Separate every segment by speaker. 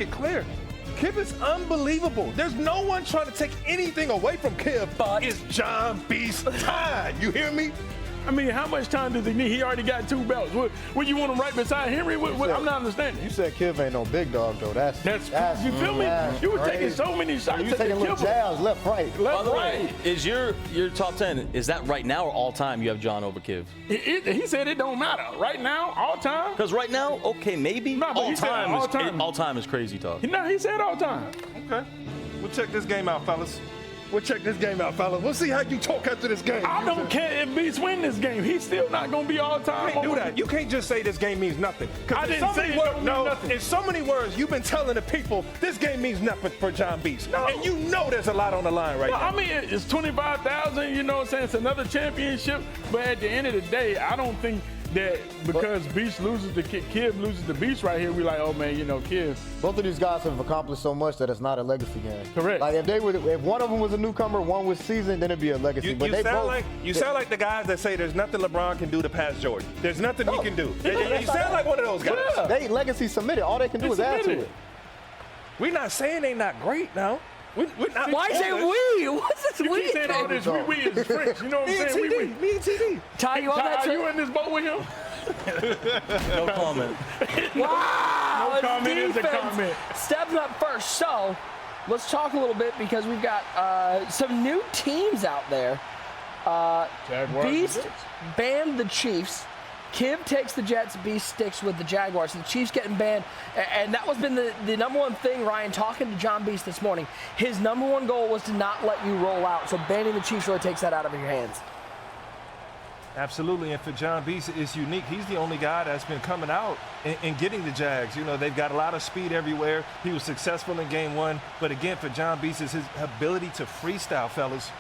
Speaker 1: it clear. Kiv is unbelievable. There's no one trying to take anything away from Kiv, but it's JohnBeast time. You hear me?
Speaker 2: I mean, how much time does he need? He already got 2 belts. What you want him right beside Henry? I'm not understanding.
Speaker 3: You said Kiv ain't no big dog, though. That's
Speaker 2: you feel me? You were taking so many shots.
Speaker 3: You taking little jabs, left, right.
Speaker 4: By the way, is your top 10, is that right now or all time you have John over Kiv?
Speaker 2: He said it don't matter. Right now, all time?
Speaker 4: Because right now, okay, maybe.
Speaker 2: No, but
Speaker 4: all time is crazy talk.
Speaker 2: No, he said all time.
Speaker 1: Okay. We'll check this game out, fellas. We'll check this game out, fellas. We'll see how you talk after this game.
Speaker 2: I don't care if Beast win this game. He's still not going to be all time.
Speaker 1: You can't do that. You can't just say this game means nothing.
Speaker 2: I didn't say it don't mean nothing.
Speaker 1: In so many words, you've been telling the people this game means nothing for JohnBeast. No. And you know there's a lot on the line right now.
Speaker 2: I mean, it's 25,000, you know what I'm saying? It's another championship. But at the end of the day, I don't think that because Beast loses to Kiv loses the Beast right here, we like, oh man, you know, Kiv.
Speaker 3: Both of these guys have accomplished so much that it's not a legacy game.
Speaker 2: Correct.
Speaker 3: Like if one of them was a newcomer, one was seasoned, then it'd be a legacy.
Speaker 1: You sound like the guys that say there's nothing LeBron can do to pass Jordan. There's nothing he can do. You sound like one of those guys.
Speaker 3: Yeah. They legacy submitted. All they can do is add to it.
Speaker 1: We're not saying they're not great now.
Speaker 5: Why is it we? What's this we?
Speaker 2: You keep saying all this we is French. You know what I'm saying?
Speaker 1: Me and TD.
Speaker 5: Ty, you on that?
Speaker 2: Are you in this boat with him?
Speaker 4: No comment.
Speaker 5: Wow!
Speaker 2: No comment is a comment.
Speaker 5: Stepping up first. So let's talk a little bit because we've got some new teams out there. Beast banned the Chiefs. Kiv takes the Jets, Beast sticks with the Jaguars. The Chiefs getting banned, and that was been the #1 thing, Ryan, talking to JonBeast this morning. His #1 goal was to not let you roll out, so banning the Chiefs really takes that out of your hands.
Speaker 1: Absolutely, and for JohnBeast, it's unique. He's the only guy that's been coming out and getting the Jags. You know, they've got a lot of speed everywhere. He was successful in game 1, but again, for JohnBeast, is his ability to freestyle, fellas.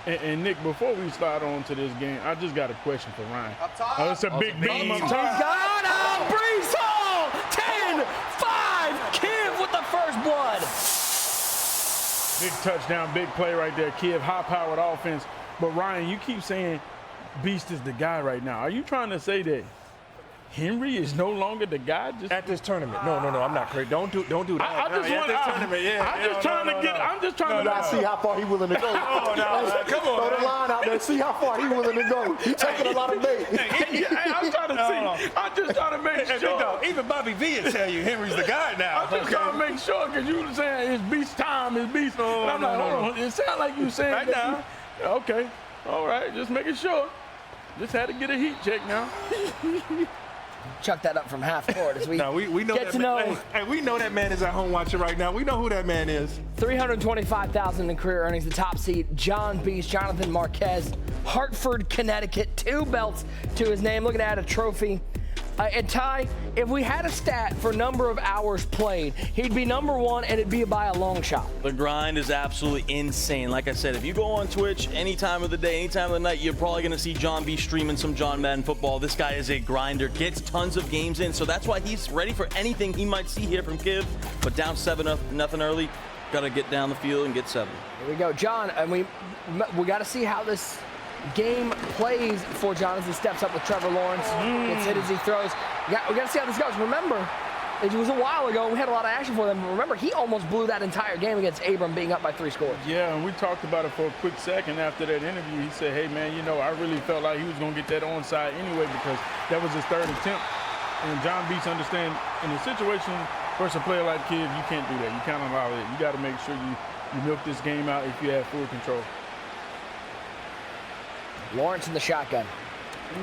Speaker 2: And Nick, before we start on to this game, I just got a question for Ryan. Up top. It's a big beam up top.
Speaker 5: Got him! Brees Hall! 10-5! Kiv with the first blood.
Speaker 2: Big touchdown, big play right there. Kiv, high-powered offense. But Ryan, you keep saying Beast is the guy right now. Are you trying to say that Henry is no longer the guy?
Speaker 1: At this tournament. No, I'm not crazy. Don't do that.
Speaker 2: I'm just trying to
Speaker 3: see how far he's willing to go.
Speaker 1: Come on.
Speaker 3: Throw the line out there. See how far he's willing to go. He's taking a lot of bait.
Speaker 2: I'm trying to see. I'm just trying to make sure.
Speaker 1: Even Bobby V will tell you Henry's the guy now.
Speaker 2: I'm just trying to make sure because you were saying it's Beast time, it's Beast. And I'm like, hold on. It sounds like you saying
Speaker 1: right now.
Speaker 2: Okay. All right. Just making sure. Just had to get a heat check now.
Speaker 5: Chuck that up from half court as we,
Speaker 1: we know
Speaker 5: get to know.
Speaker 1: Hey, we know that man is at home watching right now. We know who that man is.
Speaker 5: $325,000 in career earnings. The top seed, JonBeast, Jonathan Marquez, Hartford, Connecticut. 2 belts to his name. Looking at a trophy. And Ty, if we had a stat for number of hours played, he'd be #1 and it'd be by a long shot.
Speaker 4: The grind is absolutely insane. Like I said, if you go on Twitch any time of the day, any time of the night, you're probably going to see JohnBeast streaming some John Madden football. This guy is a grinder, gets tons of games in, so that's why he's ready for anything he might see here from Kiv. But down 7-0 early, got to get down the field and get 7.
Speaker 5: Here we go, John, and we got to see how this game plays for John as he steps up with Trevor Lawrence. Gets hit as he throws. We got to see how this goes. Remember, it was a while ago. We had a lot of action for them. Remember, he almost blew that entire game against Abram, being up by 3 scores.
Speaker 2: Yeah, and we talked about it for a quick second after that interview. He said, hey, man, you know, I really felt like he was going to get that onside anyway because that was his 3rd attempt. And JonBeast understand in a situation versus a player like Kiv, you can't do that. You can't allow it. You got to make sure you milk this game out if you have full control.
Speaker 5: Lawrence in the shotgun.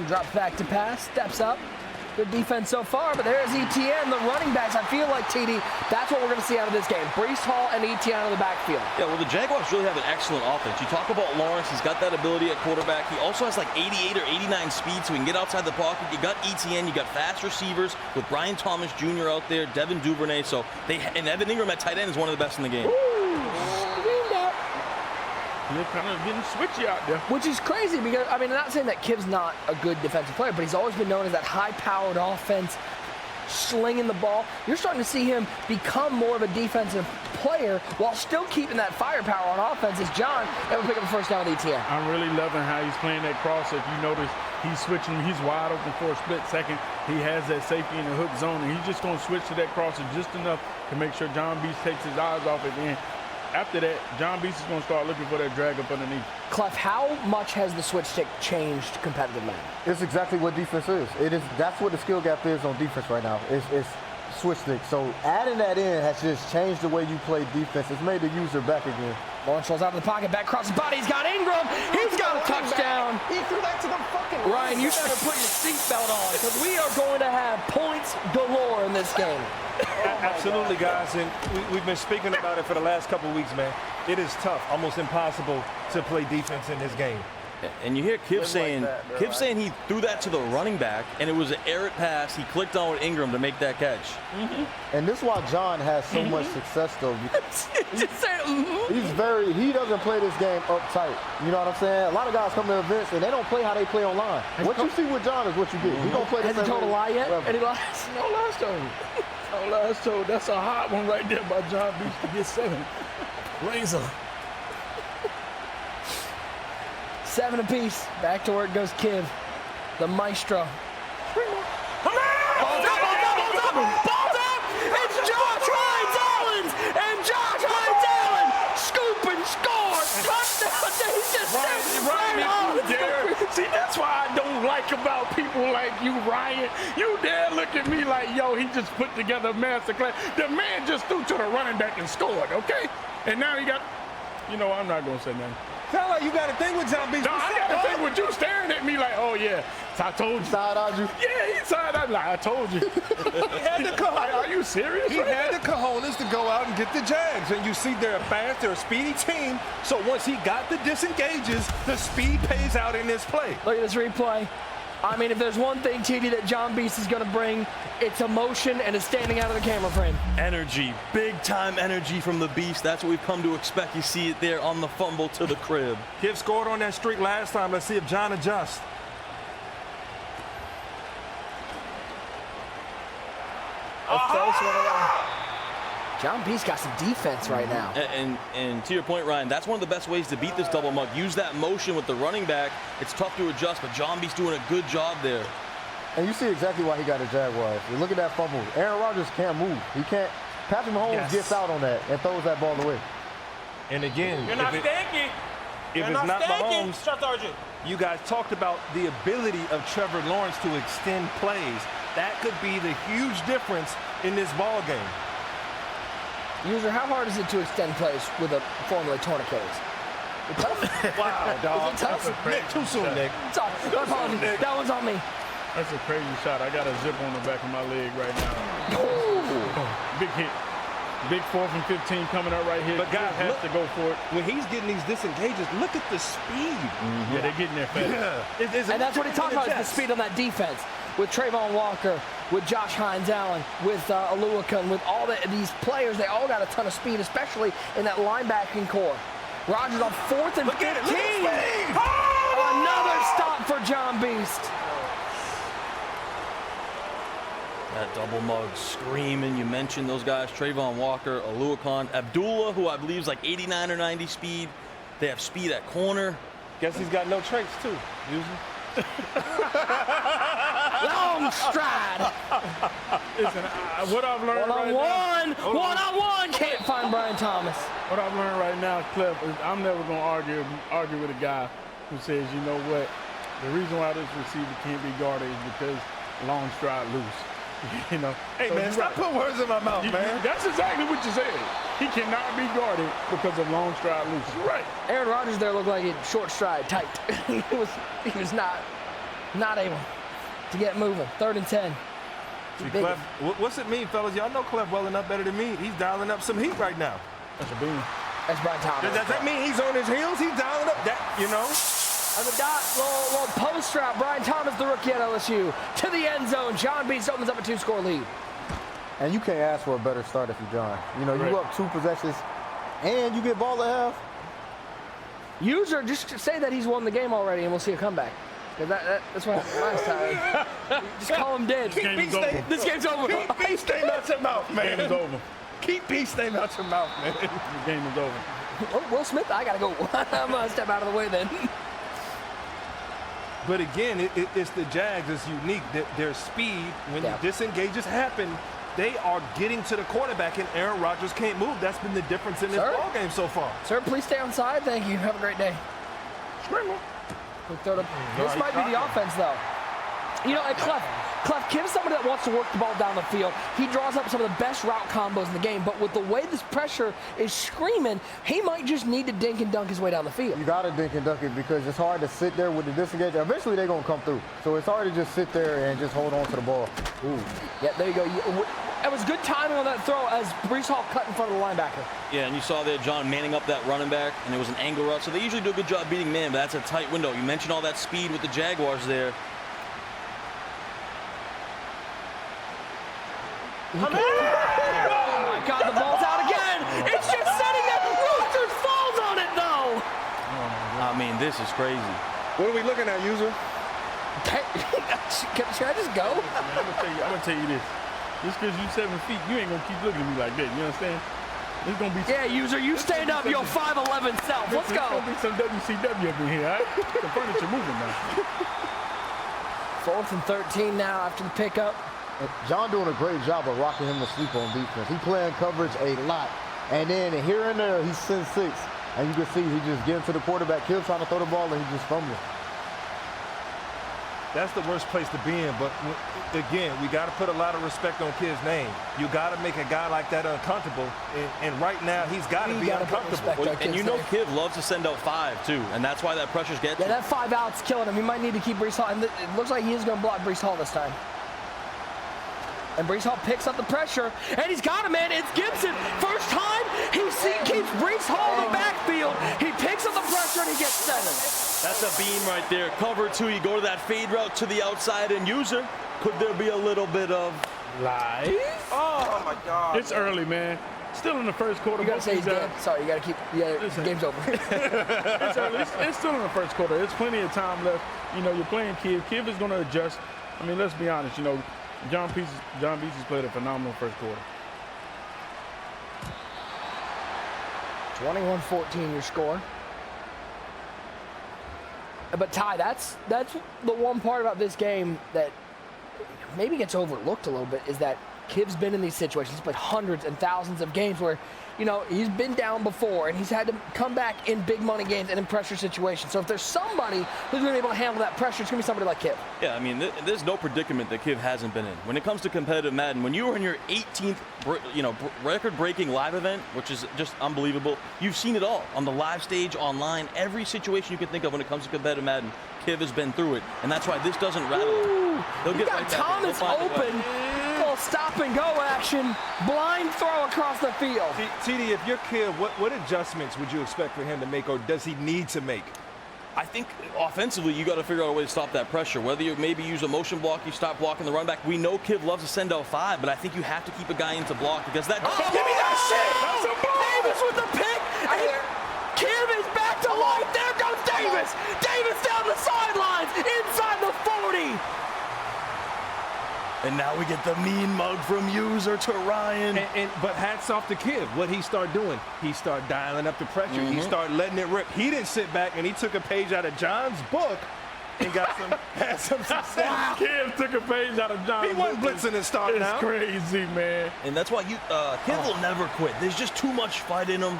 Speaker 5: Drops back to pass, steps up. Good defense so far, but there's ETN, the running backs. I feel like, TD, that's what we're going to see out of this game. Brees Hall and ETN out of the backfield.
Speaker 4: Yeah, well, the Jaguars really have an excellent offense. You talk about Lawrence, he's got that ability at quarterback. He also has like 88 or 89 speed, so he can get outside the pocket. You got ETN, you got fast receivers with Brian Thomas Jr. out there, Devin Duvernay. So and Evan Ingram at tight end is one of the best in the game.
Speaker 2: They're kind of getting switchy out there.
Speaker 5: Which is crazy because, I mean, I'm not saying that Kiv's not a good defensive player, but he's always been known as that high-powered offense, slinging the ball. You're starting to see him become more of a defensive player while still keeping that firepower on offense. As John able to pick up a first down with ETN.
Speaker 2: I'm really loving how he's playing that cross. If you notice, he's switching. He's wide open for a split second. He has that safety in the hook zone, and he's just going to switch to that crosser just enough to make sure JohnBeast takes his eyes off it. And after that, JohnBeast is going to start looking for that drag up underneath.
Speaker 5: Clef, how much has the switch stick changed competitive Madden?
Speaker 3: It's exactly what defense is. That's what the skill gap is on defense right now. It's switch stick. So adding that in has just changed the way you play defense. It's made the user back again.
Speaker 5: Lawrence rolls out of the pocket, back across his body. He's got Ingram. He's got a touchdown.
Speaker 3: He threw that to the fucking
Speaker 5: Ryan, you better put your seatbelt on because we are going to have points galore in this game.
Speaker 1: Absolutely, guys, and we've been speaking about it for the last couple of weeks, man. It is tough, almost impossible to play defense in this game.
Speaker 4: And you hear Kiv saying, he threw that to the running back, and it was an errant pass. He clicked on with Ingram to make that catch.
Speaker 3: And this is why John has so much success, though.
Speaker 5: Just say,
Speaker 3: He doesn't play this game uptight. You know what I'm saying? A lot of guys come to events and they don't play how they play online. What you see with John is what you get. He don't play the
Speaker 5: Has
Speaker 3: same
Speaker 5: he told a
Speaker 3: way
Speaker 5: lie yet?
Speaker 3: forever.
Speaker 5: Any lies?
Speaker 2: No last time. No last time. That's a hot one right there by JohnBeast to get 7.
Speaker 5: Razor. 7 apiece. Back to where it goes Kiv, the maestro. Ball's up! It's Josh Hines-Allen! And Josh Hines-Allen scoop and score! Touchdown! He's just sitting right on.
Speaker 2: See, that's why I don't like about people like you, Ryan. You dare look at me like, yo, he just put together a masterclass. The man just threw to the running back and scored, okay? And now he got, you know, I'm not going to say nothing.
Speaker 1: Sound like you got a thing with JonBeast.
Speaker 2: No, I got a thing with you staring at me like, oh, yeah, I told you.
Speaker 3: Side-eyed you.
Speaker 2: Yeah, he side-eyed like, I told you.
Speaker 1: He had the
Speaker 2: Are you serious?
Speaker 1: He had the cojones to go out and get the Jags. And you see they're a fast, they're a speedy team. So once he got the disengages, the speed pays out in this play.
Speaker 5: Look at this replay. I mean, if there's one thing, TD, that JonBeast is going to bring, it's emotion and it's standing out of the camera frame.
Speaker 4: Energy, big-time energy from the Beast. That's what we've come to expect. You see it there on the fumble to the crib.
Speaker 1: Kiv scored on that streak last time. Let's see if John adjusts.
Speaker 5: JonBeast got some defense right now.
Speaker 4: And to your point, Ryan, that's one of the best ways to beat this double mug. Use that motion with the running back. It's tough to adjust, but JonBeast doing a good job there.
Speaker 3: And you see exactly why he got a Jaguars. You look at that fumble. Aaron Rodgers can't move. He can't. Patrick Mahomes gets out on that and throws that ball away.
Speaker 1: And again,
Speaker 6: You're not stinky.
Speaker 1: if it's not Mahomes, you guys talked about the ability of Trevor Lawrence to extend plays. That could be the huge difference in this ball game.
Speaker 5: User, how hard is it to extend plays with a formerly torn Achilles?
Speaker 1: Wow, dog.
Speaker 5: Is it tough?
Speaker 1: Nick, too soon, Nick.
Speaker 5: Sorry, my apologies. That one's on me.
Speaker 2: That's a crazy shot. I got a zip on the back of my leg right now. Big hit. Big 4th and 15 coming up right here.
Speaker 1: But guys,
Speaker 2: has
Speaker 1: look,
Speaker 2: to go for it.
Speaker 1: When he's getting these disengages, look at the speed.
Speaker 2: Yeah, they're getting there fast.
Speaker 1: Yeah.
Speaker 5: And that's what he talked about, is the speed on that defense. With Trayvon Walker, with Josh Hines-Allen, with Aluakun, with all these players, they all got a ton of speed, especially in that linebacking core. Rodgers on 4th and 15. Another stop for JonBeast.
Speaker 4: That double mug screaming. You mentioned those guys, Trayvon Walker, Aluakun, Abdullah, who I believe is like 89 or 90 speed. They have speed at corner.
Speaker 1: Guess he's got no traits, too, usually.
Speaker 5: Long stride.
Speaker 2: Listen, what I've learned
Speaker 5: One-on-one. Can't find Brian Thomas.
Speaker 2: What I've learned right now, Cliff, is I'm never going to argue with a guy who says, you know what, the reason why this receiver can't be guarded is because long stride loose. You know.
Speaker 1: Hey,
Speaker 2: so
Speaker 1: man, stop putting words in my mouth, man.
Speaker 2: That's exactly what you said. He cannot be guarded because of long stride loose. You're right.
Speaker 5: Aaron Rodgers there looked like a short stride, tight. he was not able to get moving. 3rd and 10.
Speaker 1: See, Clef, what's it mean, fellas? Y'all know Clef well enough better than me. He's dialing up some heat right now.
Speaker 2: That's a beam.
Speaker 5: That's Brian Thomas.
Speaker 1: Does that mean he's on his heels? He's dialing up that, you know?
Speaker 5: On the dot, little post route. Brian Thomas, the rookie at LSU, to the end zone. JonBeast opens up a 2-score lead.
Speaker 3: And you can't ask for a better start if you're John. You know, you up 2 possessions and you get ball at half.
Speaker 5: User, just say that he's won the game already and we'll see a comeback. That's what happened last time. Just call him dead.
Speaker 1: Keep Beast name.
Speaker 5: This game's over.
Speaker 1: Keep Beast name out your mouth, man.
Speaker 2: Game is over.
Speaker 1: Keep Beast name out your mouth, man.
Speaker 2: The game is over.
Speaker 5: Oh, Will Smith, I gotta go. I'm gonna step out of the way then.
Speaker 1: But again, it's the Jags. It's unique. Their speed, when disengages happen, they are getting to the quarterback, and Aaron Rodgers can't move. That's been the difference in this ball game so far.
Speaker 5: Sir, please stay on side. Thank you. Have a great day. This might be the offense, though. You know, and Clef, Kiv's somebody that wants to work the ball down the field. He draws up some of the best route combos in the game, but with the way this pressure is screaming, he might just need to dink and dunk his way down the field.
Speaker 3: You got to dink and dunk it because it's hard to sit there with the disengage. Eventually, they're going to come through. So it's hard to just sit there and just hold on to the ball. Ooh.
Speaker 5: Yeah, there you go. It was good timing on that throw as Breece Hall cut in front of the linebacker.
Speaker 4: Yeah, and you saw there John manning up that running back, and it was an angle route. So they usually do a good job beating man, but that's a tight window. You mentioned all that speed with the Jaguars there.
Speaker 5: Oh my God, the ball's out again. It's just sitting there. Rodgers falls on it, though.
Speaker 4: I mean, this is crazy.
Speaker 6: What are we looking at, user?
Speaker 5: Should I just go?
Speaker 2: I'm gonna tell you this. Just because you 7 feet, you ain't gonna keep looking at me like that. You understand? It's gonna be.
Speaker 5: Yeah, user, you stand up, your 5'11" self. Let's go.
Speaker 2: There's gonna be some WCW up in here, all right? The furniture moving now.
Speaker 5: 4th and 13 now after the pickup.
Speaker 3: John doing a great job of rocking him to sleep on defense. He playing coverage a lot. And then here and there, he's sends 6. And you can see he just getting to the quarterback. Kid trying to throw the ball, and he just fumbling.
Speaker 1: That's the worst place to be in. But again, we got to put a lot of respect on Kid's name. You got to make a guy like that uncomfortable. And right now, he's got to be uncomfortable.
Speaker 4: And you know Kid loves to send out 5, too. And that's why that pressure's getting.
Speaker 5: Yeah, that 5 out's killing him. He might need to keep Breece Hall. And it looks like he is going to block Breece Hall this time. And Breece Hall picks up the pressure, and he's got him, man. It's Gibson. First time he keeps Breece Hall in the backfield. He picks up the pressure, and he gets 7.
Speaker 4: That's a beam right there. Cover 2, you go to that fade route to the outside, and user, could there be a little bit of
Speaker 2: live?
Speaker 6: Oh my God.
Speaker 2: It's early, man. Still in the first quarter.
Speaker 5: You gotta say he's dead. Sorry, you gotta keep. Yeah, game's over.
Speaker 2: It's early. It's still in the first quarter. There's plenty of time left. You know, you're playing Kiv. Kiv is gonna adjust. I mean, let's be honest. You know, JohnBeast has played a phenomenal first quarter.
Speaker 5: 21-14 your score. But Ty, that's the one part about this game that maybe gets overlooked a little bit is that Kiv's been in these situations. He's played hundreds and thousands of games where, you know, he's been down before and he's had to come back in big money games and in pressure situations. So if there's somebody who's been able to handle that pressure, it's going to be somebody like Kiv.
Speaker 4: Yeah, I mean, there's no predicament that Kiv hasn't been in. When it comes to competitive Madden, when you were in your 18th, record-breaking live event, which is just unbelievable, you've seen it all on the live stage, online, every situation you can think of when it comes to competitive Madden. Kiv has been through it, and that's why this doesn't rattle him.
Speaker 5: He'll get got Thomas open. Stop and go action, blind throw across the field.
Speaker 1: TD, if you're Kiv, what adjustments would you expect for him to make, or does he need to make?
Speaker 4: I think offensively, you got to figure out a way to stop that pressure. Whether you maybe use a motion block, you stop blocking the run back. We know Kiv loves to send out 5, but I think you have to keep a guy into block because that.
Speaker 5: Oh, give me that shit! Davis with the pick. Kiv is back to life. There goes Davis. Davis down the sidelines, inside the 40.
Speaker 4: And now we get the mean mug from user to Ryan.
Speaker 1: But hats off to Kiv. What he started doing, he started dialing up the pressure. He started letting it rip. He didn't sit back and he took a page out of John's book and had some success.
Speaker 2: Kiv took a page out of John's book.
Speaker 1: He wasn't blitzing and starting out.
Speaker 2: It's crazy, man.
Speaker 4: And that's why Kiv will never quit. There's just too much fight in him.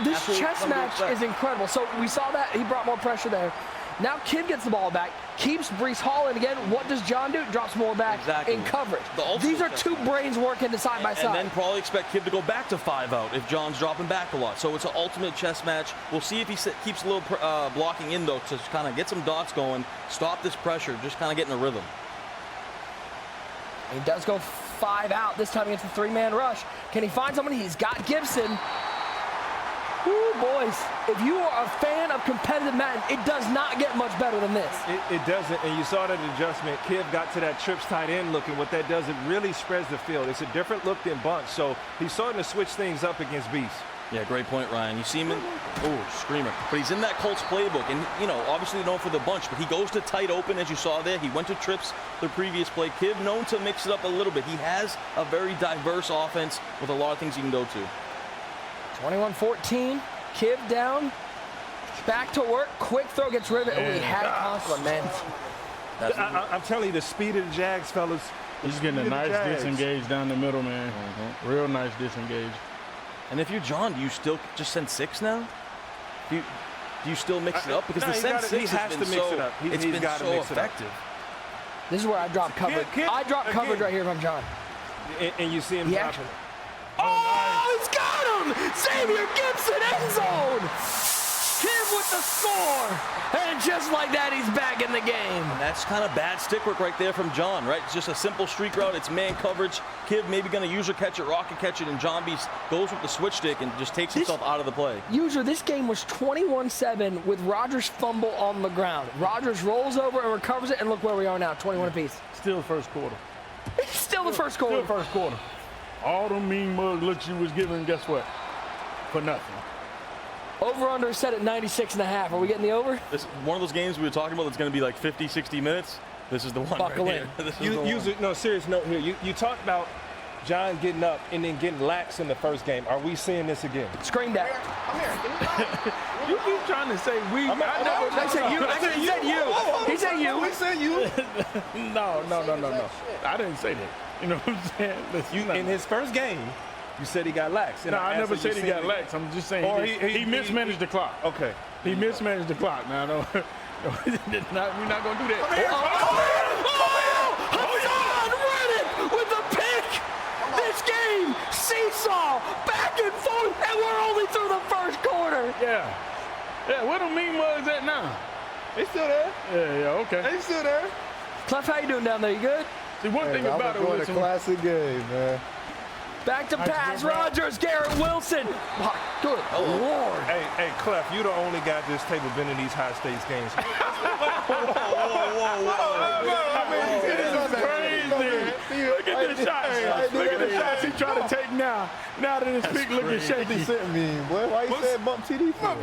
Speaker 5: This chess match is incredible. So we saw that. He brought more pressure there. Now Kiv gets the ball back, keeps Breece Hall in again. What does John do? Drops more back in coverage. These are two brains working side by side.
Speaker 4: And then probably expect Kiv to go back to 5 out if John's dropping back a lot. So it's an ultimate chess match. We'll see if he keeps a little blocking in, though, to kind of get some dots going, stop this pressure, just kind of get in a rhythm.
Speaker 5: He does go 5 out, this time against the 3-man rush. Can he find somebody? He's got Gibson. Ooh, boys, if you are a fan of competitive Madden, it does not get much better than this.
Speaker 1: It doesn't, and you saw that adjustment. Kiv got to that trips tight end looking. What that does, it really spreads the field. It's a different look than bunch, so he's starting to switch things up against Beast.
Speaker 4: Yeah, great point, Ryan. You see him in, screamer. But he's in that Colts playbook, and, you know, obviously known for the bunch, but he goes to tight open, as you saw there. He went to trips the previous play. Kiv known to mix it up a little bit. He has a very diverse offense with a lot of things he can go to.
Speaker 5: 21-14, Kiv down. Back to work. Quick throw gets rid of it. Oh, he had Conklin, man.
Speaker 1: I'm telling you, the speed of the Jags, fellas.
Speaker 2: He's getting a nice disengage down the middle, man. Real nice disengage.
Speaker 4: And if you're John, do you still just send 6 now? Do you still mix it up? Because the send 6
Speaker 1: has to mix it up.
Speaker 4: It's been so effective.
Speaker 5: This is where I drop coverage. I drop coverage right here if I'm John.
Speaker 1: And you see him dropping.
Speaker 5: Oh, he's got him! Xavier Gibson, end zone! Kid with the score! And just like that, he's back in the game.
Speaker 4: And that's kind of bad stick work right there from John, right? It's just a simple streak route. It's man coverage. Kiv maybe going to user catch it, rocket catch it, and JonBeast goes with the switch stick and just takes himself out of the play.
Speaker 5: User, this game was 21-7 with Rodgers' fumble on the ground. Rodgers rolls over and recovers it, and look where we are now, 21 apiece.
Speaker 2: Still the first quarter.
Speaker 5: Still the first quarter.
Speaker 2: Still the first quarter. All the mean mug looks you was giving, guess what? For nothing.
Speaker 5: Over-under set at 96.5. Are we getting the over?
Speaker 4: This one of those games we were talking about that's going to be like 50, 60 minutes. This is the one.
Speaker 5: Buckle
Speaker 4: right
Speaker 5: in.
Speaker 1: No, serious note here. You talked about John getting up and then getting lax in the first game. Are we seeing this again?
Speaker 5: Screamed at.
Speaker 2: You keep trying to say we.
Speaker 5: I said you. He said you. He said you.
Speaker 1: We said you.
Speaker 2: No. I didn't say that. You know what I'm saying?
Speaker 1: In his first game, you said he got lax.
Speaker 2: No, I never said he got lax. I'm just saying he mismanaged the clock.
Speaker 1: Okay.
Speaker 2: He mismanaged the clock. Now, no, we're not going to do that.
Speaker 5: Hassan Reddick with the pick. This game, seesaw, back and forth, and we're only through the first quarter.
Speaker 2: Yeah, where the mean mugs at now?
Speaker 1: They still there.
Speaker 2: Yeah, okay.
Speaker 1: They still there.
Speaker 5: Clef, how you doing down there? You good?
Speaker 2: See, one thing about it was
Speaker 3: a classic game, man.
Speaker 5: Back to pass, Rodgers, Garrett Wilson. Good Lord.
Speaker 1: Hey, Clef, you the only guy at this table been in these high-stakes games.
Speaker 2: This is crazy. Look at the shots. Look at the shots he trying to take now. Now that his pick looking shaky.
Speaker 3: Sent me, boy. Why you saying bump TD for?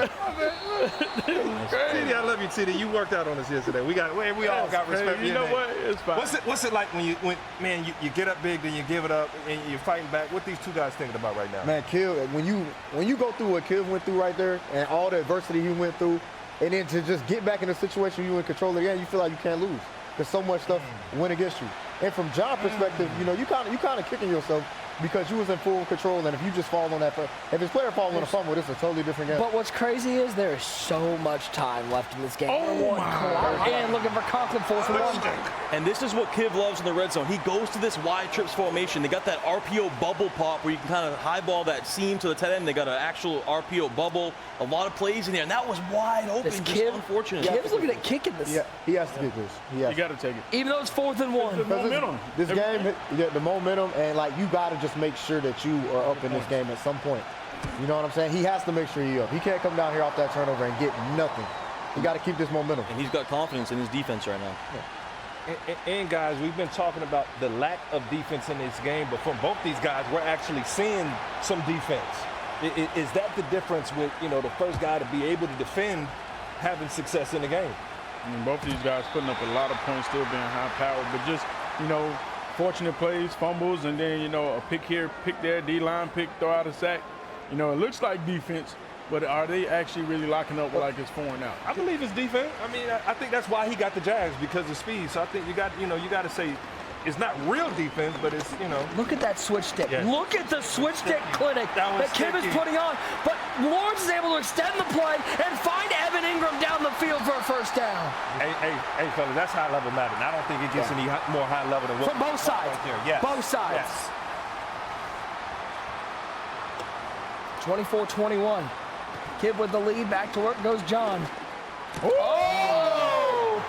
Speaker 1: TD, I love you, TD. You worked out on us yesterday. We all got respect for
Speaker 2: you. Know what? It's fine.
Speaker 1: What's it like when you get up big, then you give it up, and you're fighting back? What these two guys thinking about right now?
Speaker 3: Man, Kiv, when you go through what Kiv went through right there, and all the adversity he went through, and then to just get back in a situation you in control of the game, you feel like you can't lose because so much stuff went against you. And from John's perspective, you kind of kicking yourself because you was in full control, and if you just fall on that, if his player falls on a fumble, it's a totally different game.
Speaker 5: But what's crazy is there is so much time left in this game.
Speaker 2: Oh my!
Speaker 5: And looking for Conklin 4th and 1.
Speaker 4: And this is what Kiv loves in the red zone. He goes to this wide trips formation. They got that RPO bubble pop where you can kind of highball that seam to the tight end. They got an actual RPO bubble. A lot of plays in there, and that was wide open.
Speaker 5: This
Speaker 4: just unfortunate.
Speaker 5: Kiv's looking at kicking this.
Speaker 3: Yeah, he has to get this.
Speaker 2: You got to take it.
Speaker 5: Even though it's 4th and 1.
Speaker 2: The momentum.
Speaker 3: This game, the momentum, and you got to just make sure that you are up in this game at some point. You know what I'm saying? He has to make sure he's up. He can't come down here off that turnover and get nothing. He got to keep this momentum.
Speaker 4: And he's got confidence in his defense right now.
Speaker 1: Yeah. And guys, we've been talking about the lack of defense in this game, but from both these guys, we're actually seeing some defense. Is that the difference with, the first guy to be able to defend having success in the game?
Speaker 2: I mean, both of these guys putting up a lot of points, still being high powered, but just, fortunate plays, fumbles, and then, a pick here, pick there, D-line pick, throw out a sack. It looks like defense, but are they actually really locking up like it's pouring out?
Speaker 1: I believe it's defense. I mean, I think that's why he got the Jags, because of speed. So I think you got to say it's not real defense, but it's,
Speaker 5: Look at that switch stick.
Speaker 1: Yes.
Speaker 5: Look at the switch stick clinic that Kiv is putting on. But Lawrence is able to extend the play and find Evan Ingram down the field for a first down.
Speaker 1: Hey, fellas, that's high-level Madden. I don't think it gets any more high level than what
Speaker 5: from both sides.
Speaker 1: Right there. Yes.
Speaker 5: Both sides.
Speaker 1: Yes.
Speaker 5: 24-21. Kiv with the lead. Back to work goes John.
Speaker 2: Oh!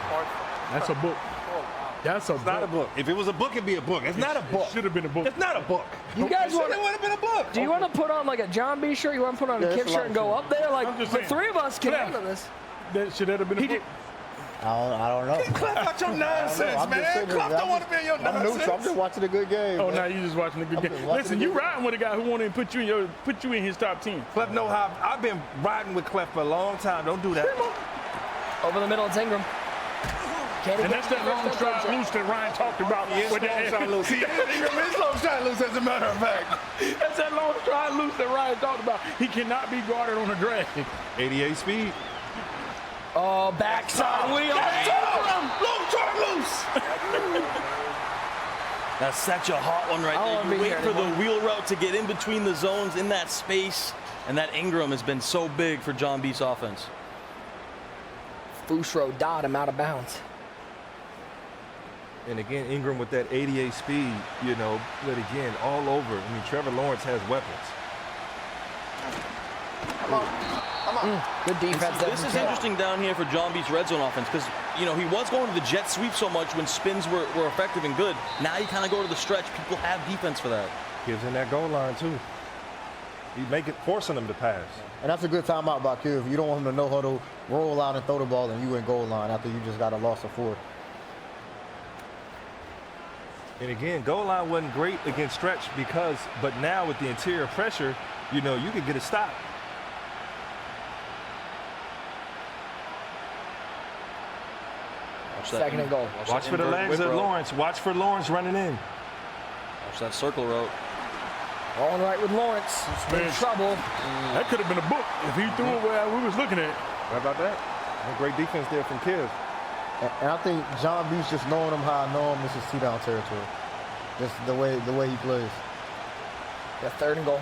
Speaker 2: That's a book. That's a book.
Speaker 1: Not a book. If it was a book, it'd be a book. It's not a book.
Speaker 2: Should have been a book.
Speaker 1: It's not a book.
Speaker 5: You guys
Speaker 1: it would have been a book.
Speaker 5: Do you want to put on like a JonBeast shirt? You want to put on a Kiv shirt and go up there? Like the three of us can handle this.
Speaker 2: Should that have been a book?
Speaker 3: I don't know.
Speaker 1: Clap out your nonsense, man. Clap don't want to be in your nonsense.
Speaker 3: I'm neutral. I'm just watching a good game.
Speaker 2: Oh, now you just watching a good game. Listen, you riding with a guy who wanted to put you in his top 10.
Speaker 1: Clef know how I've been riding with Clef for a long time. Don't do that.
Speaker 5: Over the middle, it's Ingram.
Speaker 2: And that's that long stride loose that Ryan talked about.
Speaker 1: He is long stride loose. Ingram is long stride loose, as a matter of fact.
Speaker 2: That's that long stride loose that Ryan talked about. He cannot be guarded on a drag.
Speaker 1: 88 speed.
Speaker 5: Oh, backside wheel.
Speaker 4: Long turn loose. That's such a hot one right there. You wait for the wheel route to get in between the zones in that space, and that Ingram has been so big for JohnBeast's offense.
Speaker 5: Fusro dot him out of bounds.
Speaker 1: And again, Ingram with that 88 speed, you know, but again, all over. I mean, Trevor Lawrence has weapons.
Speaker 3: Come on.
Speaker 5: Good defense.
Speaker 4: This is interesting down here for JohnBeast's red zone offense because, you know, he was going to the jet sweep so much when spins were effective and good. Now you kind of go to the stretch. People have defense for that.
Speaker 1: Gives in that goal line, too. Forcing them to pass.
Speaker 3: And that's a good timeout by Kiv. You don't want him to know how to roll out and throw the ball and you in goal line after you just got a loss of 4.
Speaker 1: And again, goal line wasn't great against stretch but now with the interior pressure, you know, you could get a stop.
Speaker 5: Second and goal.
Speaker 1: Watch for the legs of Lawrence. Watch for Lawrence running in.
Speaker 4: Watch that circle route.
Speaker 5: Rolling right with Lawrence. In trouble.
Speaker 2: That could have been a book if he threw it where we was looking at.
Speaker 1: How about that? Great defense there from Kiv.
Speaker 3: And I think JonBeast, just knowing him how I know him, this is 2-down territory. Just the way he plays.
Speaker 5: Yeah, third and goal.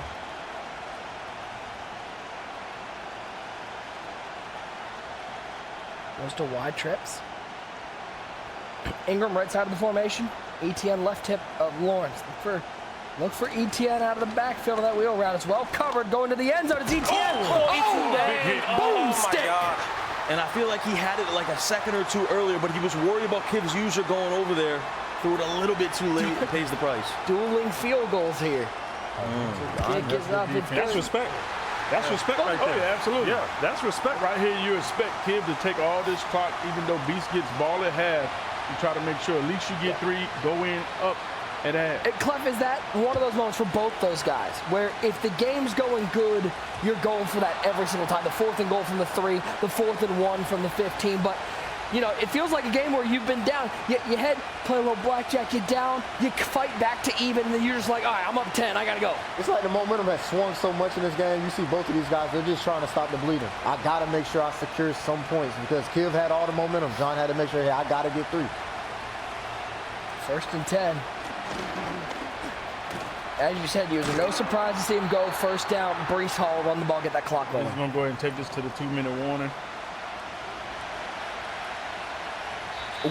Speaker 5: Goes to wide trips. Ingram right side of the formation. ETN left hip of Lawrence. Look for ETN out of the backfield of that wheel route. It's well covered. Going to the end zone. It's ETN. Boom stick.
Speaker 4: And I feel like he had it like a second or two earlier, but he was worried about Kiv's user going over there. Threw it a little bit too late and pays the price.
Speaker 5: Dueling field goals here. Kid gets up.
Speaker 1: That's respect. That's respect right there.
Speaker 2: Oh, yeah, absolutely.
Speaker 1: Yeah, that's respect.
Speaker 2: Right here, you expect Kiv to take all this clock, even though Beast gets ball at half. You try to make sure at least you get 3, go in, up, and half.
Speaker 5: Clef, is that one of those moments for both those guys where if the game's going good, you're going for that every single time? The 4th and goal from the 3, the 4th and 1 from the 15. But, you know, it feels like a game where you've been down. You head, play a little blackjack, you're down, you fight back to even, and then you're just like, all right, I'm up 10, I got to go.
Speaker 3: It's like the momentum has swung so much in this game. You see both of these guys, they're just trying to stop the bleeding. I got to make sure I secure some points because Kiv had all the momentum. John had to make sure, hey, I got to get 3.
Speaker 5: 1st and 10. As you said, it was no surprise to see him go 1st down. Brees Hall run the ball, get that clock going.
Speaker 2: He's going to go ahead and take this to the 2-minute warning.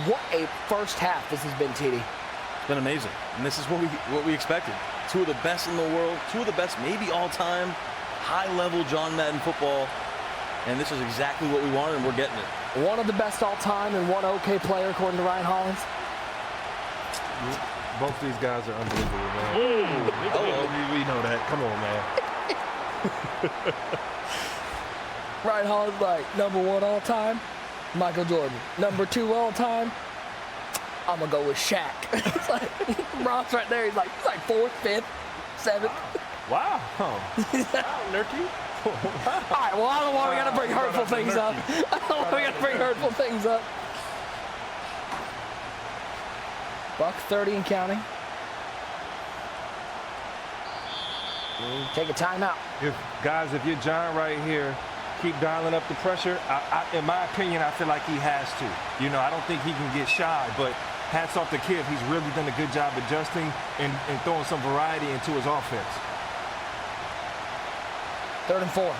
Speaker 5: What a first half this has been, TD.
Speaker 4: It's been amazing, and this is what we expected. 2 of the best in the world, 2 of the best maybe all time, high-level John Madden football, and this is exactly what we wanted, and we're getting it.
Speaker 5: One of the best all time and one okay player, according to Ryan Hollins.
Speaker 1: Both these guys are unbelievable, man. We know that. Come on, man.
Speaker 5: Ryan Hollins like #1 all time, Michael Jordan. #2 all time, I'm gonna go with Shaq. It's like Ross right there. He's like 4th, 5th, 7th.
Speaker 1: Wow. Nurky.
Speaker 5: All right. Well, I don't want we gotta bring hurtful things up. I don't want we gotta bring hurtful things up. Buck 30 and counting. Take a timeout.
Speaker 1: If you're John right here, keep dialing up the pressure. In my opinion, I feel like he has to. You know, I don't think he can get shy, but hats off to Kiv. He's really done a good job adjusting and throwing some variety into his offense.
Speaker 5: 3rd and 4.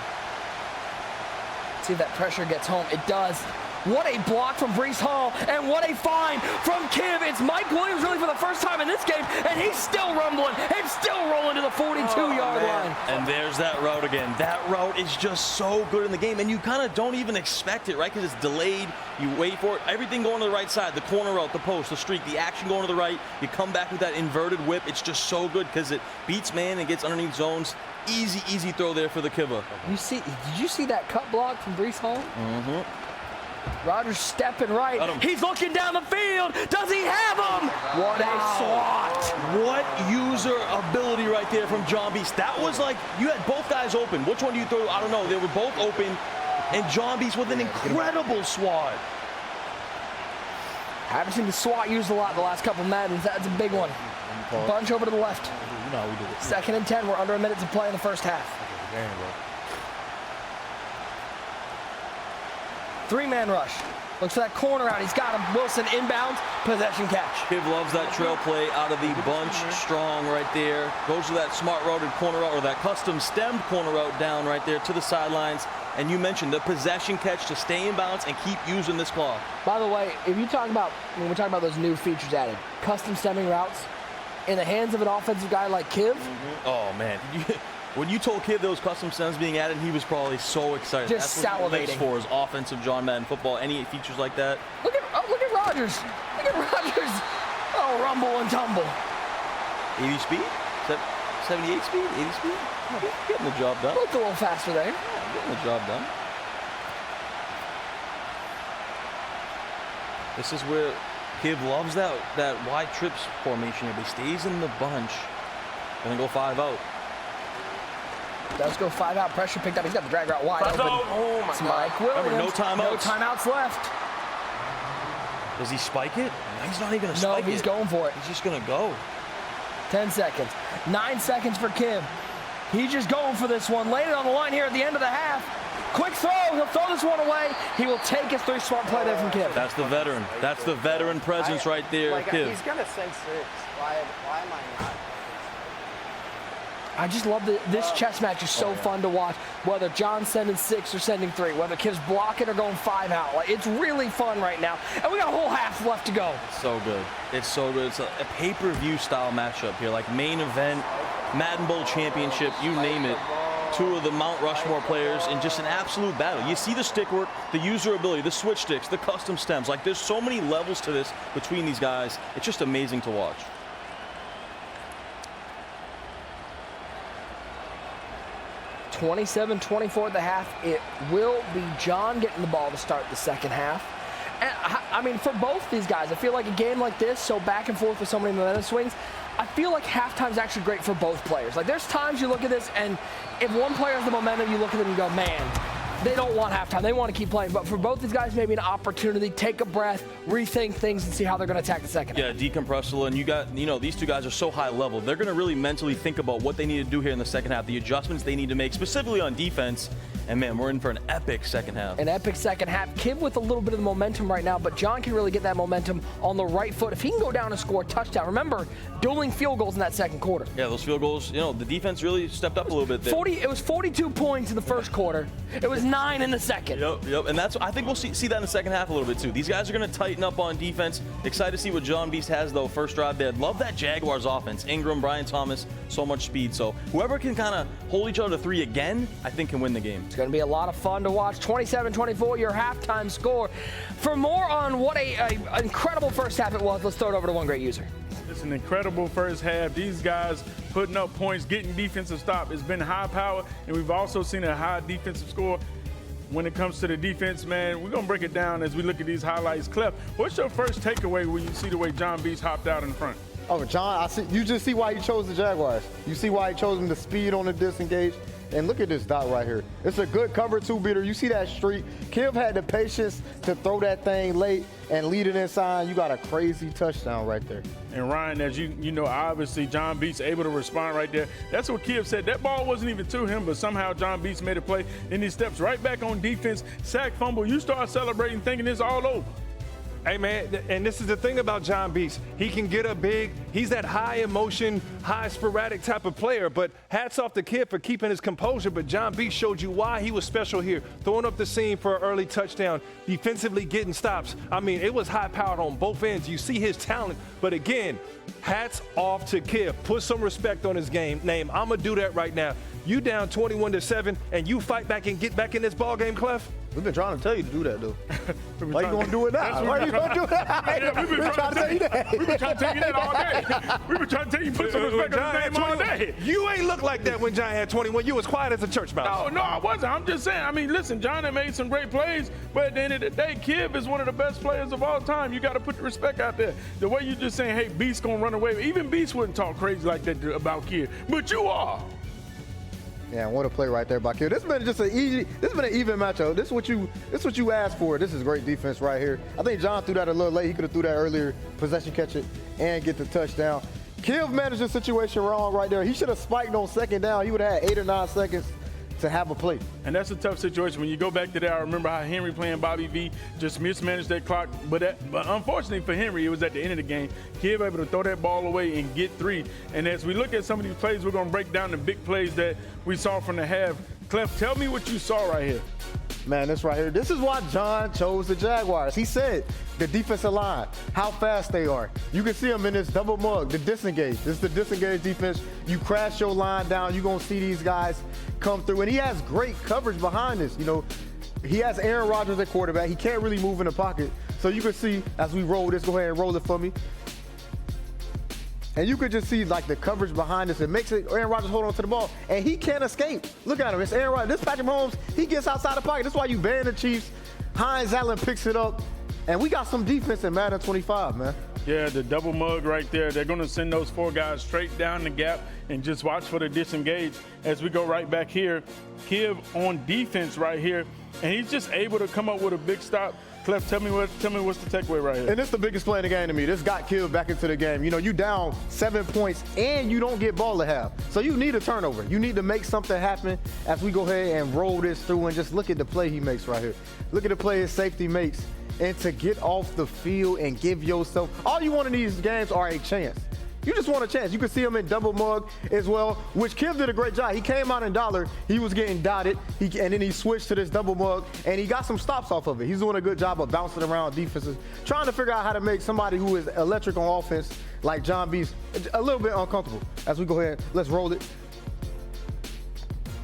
Speaker 5: See if that pressure gets home. It does. What a block from Brees Hall, and what a find from Kiv. It's Mike Williams really for the first time in this game, and he's still rumbling and still rolling to the 42-yard line.
Speaker 4: And there's that route again. That route is just so good in the game, and you kind of don't even expect it, right? Because it's delayed. You wait for it. Everything going to the right side, the corner route, the post, the streak, the action going to the right. You come back with that inverted whip. It's just so good because it beats man and gets underneath zones. Easy throw there for the Kiva.
Speaker 5: Did you see that cut block from Brees Hall?
Speaker 4: Mm-hmm.
Speaker 5: Rodgers stepping right. He's looking down the field. Does he have him? What a swat.
Speaker 4: What user ability right there from JohnBeast. That was like, you had both guys open. Which one do you throw? I don't know. They were both open. And JohnBeast with an incredible swat.
Speaker 5: Haven't seen the swat used a lot the last couple Maddens. That's a big one. Bunch over to the left. 2nd and 10. We're under a minute to play in the first half. 3-man rush. Looks for that corner out. He's got him. Wilson inbounds, possession catch.
Speaker 4: Kiv loves that trail play out of the bunch, strong right there. Goes to that smart routed corner route, or that custom stemmed corner route down right there to the sidelines. And you mentioned the possession catch to stay in bounds and keep using this clock.
Speaker 5: By the way, if you talk about, when we're talking about those new features added, custom stemming routes, in the hands of an offensive guy like Kiv.
Speaker 4: Oh, man. When you told Kiv those custom stems being added, he was probably so excited.
Speaker 5: Just
Speaker 4: That's what he lives
Speaker 5: salivating.
Speaker 4: for, is offensive John Madden football. Any features like that?
Speaker 5: Look at Rodgers. Look at Rodgers. Oh, rumble and tumble.
Speaker 4: 80 speed? 78 speed? 80 speed? Getting the job done.
Speaker 5: Looked a little faster there.
Speaker 4: Getting the job done. This is where Kiv loves that wide trips formation here. He stays in the bunch and then go 5 out.
Speaker 5: Does go 5 out. Pressure picked up. He's got the drag route wide open.
Speaker 6: Oh my
Speaker 5: It's
Speaker 6: God.
Speaker 5: Mike Williams.
Speaker 4: Remember, no timeouts.
Speaker 5: No timeouts left.
Speaker 4: Does he spike it? No, he's not even going to
Speaker 5: No,
Speaker 4: spike it.
Speaker 5: he's going for it.
Speaker 4: He's just going to go.
Speaker 5: 10 seconds. 9 seconds for Kiv. He's just going for this one. Laid it on the line here at the end of the half. Quick throw. He'll throw this one away. He will take his 3 smart play there from Kiv.
Speaker 4: That's the veteran. That's the veteran presence right there,
Speaker 6: Like,
Speaker 4: Kiv.
Speaker 6: he's gonna send 6. Why am I not?
Speaker 5: I just love this chess match is so fun to watch. Whether John's sending 6 or sending 3, whether Kiv's blocking or going 5 out. Like, it's really fun right now. And we got a whole half left to go.
Speaker 4: So good. It's so good. It's a pay-per-view style matchup here, like main event, Madden Bowl championship, you name it. 2 of the Mount Rushmore players in just an absolute battle. You see the stick work, the user ability, the switch sticks, the custom stems. Like, there's so many levels to this between these guys. It's just amazing to watch.
Speaker 5: (27-24) at the half. It will be John getting the ball to start the second half. And I mean, for both these guys, I feel like a game like this, so back and forth with so many momentum swings, I feel like halftime's actually great for both players. Like, there's times you look at this, and if one player has the momentum, you look at them and you go, man, they don't want halftime. They want to keep playing. But for both these guys, maybe an opportunity, take a breath, rethink things, and see how they're going to attack the second.
Speaker 4: Yeah, decompress a little. And these 2 guys are so high level. They're going to really mentally think about what they need to do here in the second half, the adjustments they need to make, specifically on defense. And man, we're in for an epic second half.
Speaker 5: An epic second half. Kiv with a little bit of the momentum right now, but John can really get that momentum on the right foot. If he can go down and score a touchdown, remember, dueling field goals in that second quarter.
Speaker 4: Yeah, those field goals, the defense really stepped up a little bit there.
Speaker 5: It was 42 points in the first quarter. It was 9 in the second.
Speaker 4: Yep. And I think we'll see that in the second half a little bit too. These guys are going to tighten up on defense. Excited to see what JohnBeast has though. First drive there. Love that Jaguars offense. Ingram, Brian Thomas, so much speed. So whoever can kind of hold each other to 3 again, I think can win the game.
Speaker 5: It's going to be a lot of fun to watch. 27-24, your halftime score. For more on what an incredible first half it was, let's throw it over to one great user.
Speaker 2: It's an incredible first half. These guys putting up points, getting defensive stop. It's been high power, and we've also seen a high defensive score. When it comes to the defense, man, we're going to break it down as we look at these highlights. Clef, what's your first takeaway when you see the way JohnBeast hopped out in front?
Speaker 3: Oh, John, you just see why he chose the Jaguars. You see why he chose him, the speed on the disengage. And look at this dot right here. It's a good cover 2 beater. You see that streak. Kiv had the patience to throw that thing late and lead it inside. You got a crazy touchdown right there.
Speaker 2: And Ryan, as you know, obviously JohnBeast able to respond right there. That's what Kiv said. That ball wasn't even to him, but somehow JohnBeast made a play. And he steps right back on defense, sack, fumble. You start celebrating, thinking it's all over.
Speaker 1: Hey, man, and this is the thing about JohnBeast. He can get up big. He's that high emotion, high sporadic type of player, but hats off to Kiv for keeping his composure. But JohnBeast showed you why he was special here, throwing up the seam for an early touchdown, defensively getting stops. I mean, it was high-powered on both ends. You see his talent, but again, hats off to Kiv. Put some respect on his name. I'm going to do that right now. You down 21-7, and you fight back and get back in this ball game, Clef?
Speaker 3: We've been trying to tell you to do that, though. Why you going to do it now? Why you going to do that?
Speaker 2: Yeah, we've been trying to tell you that. We've been trying to tell you that all day. We've been trying to tell you put some respect on his name all day.
Speaker 1: You ain't look like that when John had 21. You was quiet as a church mouse.
Speaker 2: No, I wasn't. I'm just saying. I mean, listen, John had made some great plays, but at the end of the day, Kiv is one of the best players of all time. You got to put the respect out there. The way you just saying, hey, Beast going to run away. Even Beast wouldn't talk crazy like that about Kiv, but you are.
Speaker 3: Yeah, what a play right there by Kiv. This has been an even matchup. This is what you asked for. This is great defense right here. I think John threw that a little late. He could have threw that earlier, possession catch it, and get the touchdown. Kiv managed the situation wrong right there. He should have spiked on second down. He would have had 8 or 9 seconds to have a play.
Speaker 2: And that's a tough situation. When you go back to that, I remember how Henry playing Bobby V just mismanaged that clock. But unfortunately for Henry, it was at the end of the game. Kid able to throw that ball away and get 3. And as we look at some of these plays, we're going to break down the big plays that we saw from the half. Clef, tell me what you saw right here.
Speaker 3: Man, this right here, this is why John chose the Jaguars. He said the defensive line, how fast they are. You can see them in this double mug, the disengage. This is the disengage defense. You crash your line down, you're going to see these guys come through. And he has great coverage behind this. You know, he has Aaron Rodgers at quarterback. He can't really move in the pocket. So you can see as we roll this, go ahead and roll it for me. And you could just see like the coverage behind us. It makes it Aaron Rodgers hold on to the ball, and he can't escape. Look at him. It's Aaron Rodgers. This Patrick Mahomes, he gets outside the pocket. That's why you ban the Chiefs. Hines Allen picks it up, and we got some defense in Madden 25, man.
Speaker 2: Yeah, the double mug right there. They're going to send those 4 guys straight down the gap and just watch for the disengage as we go right back here. Kiv on defense right here, and he's just able to come up with a big stop. Clef, tell me what's the takeaway right here.
Speaker 3: And this is the biggest play in the game to me. This got Kiv back into the game. You know, you down 7 points, and you don't get ball to have. So you need a turnover. You need to make something happen as we go ahead and roll this through and just look at the play he makes right here. Look at the play his safety makes. And to get off the field and give yourself, all you want in these games are a chance. You just want a chance. You can see him in double mug as well, which Kiv did a great job. He came out in dollar. He was getting dotted, and then he switched to this double mug, and he got some stops off of it. He's doing a good job of bouncing around defenses, trying to figure out how to make somebody who is electric on offense, like JonBeast, a little bit uncomfortable. As we go ahead, let's roll it.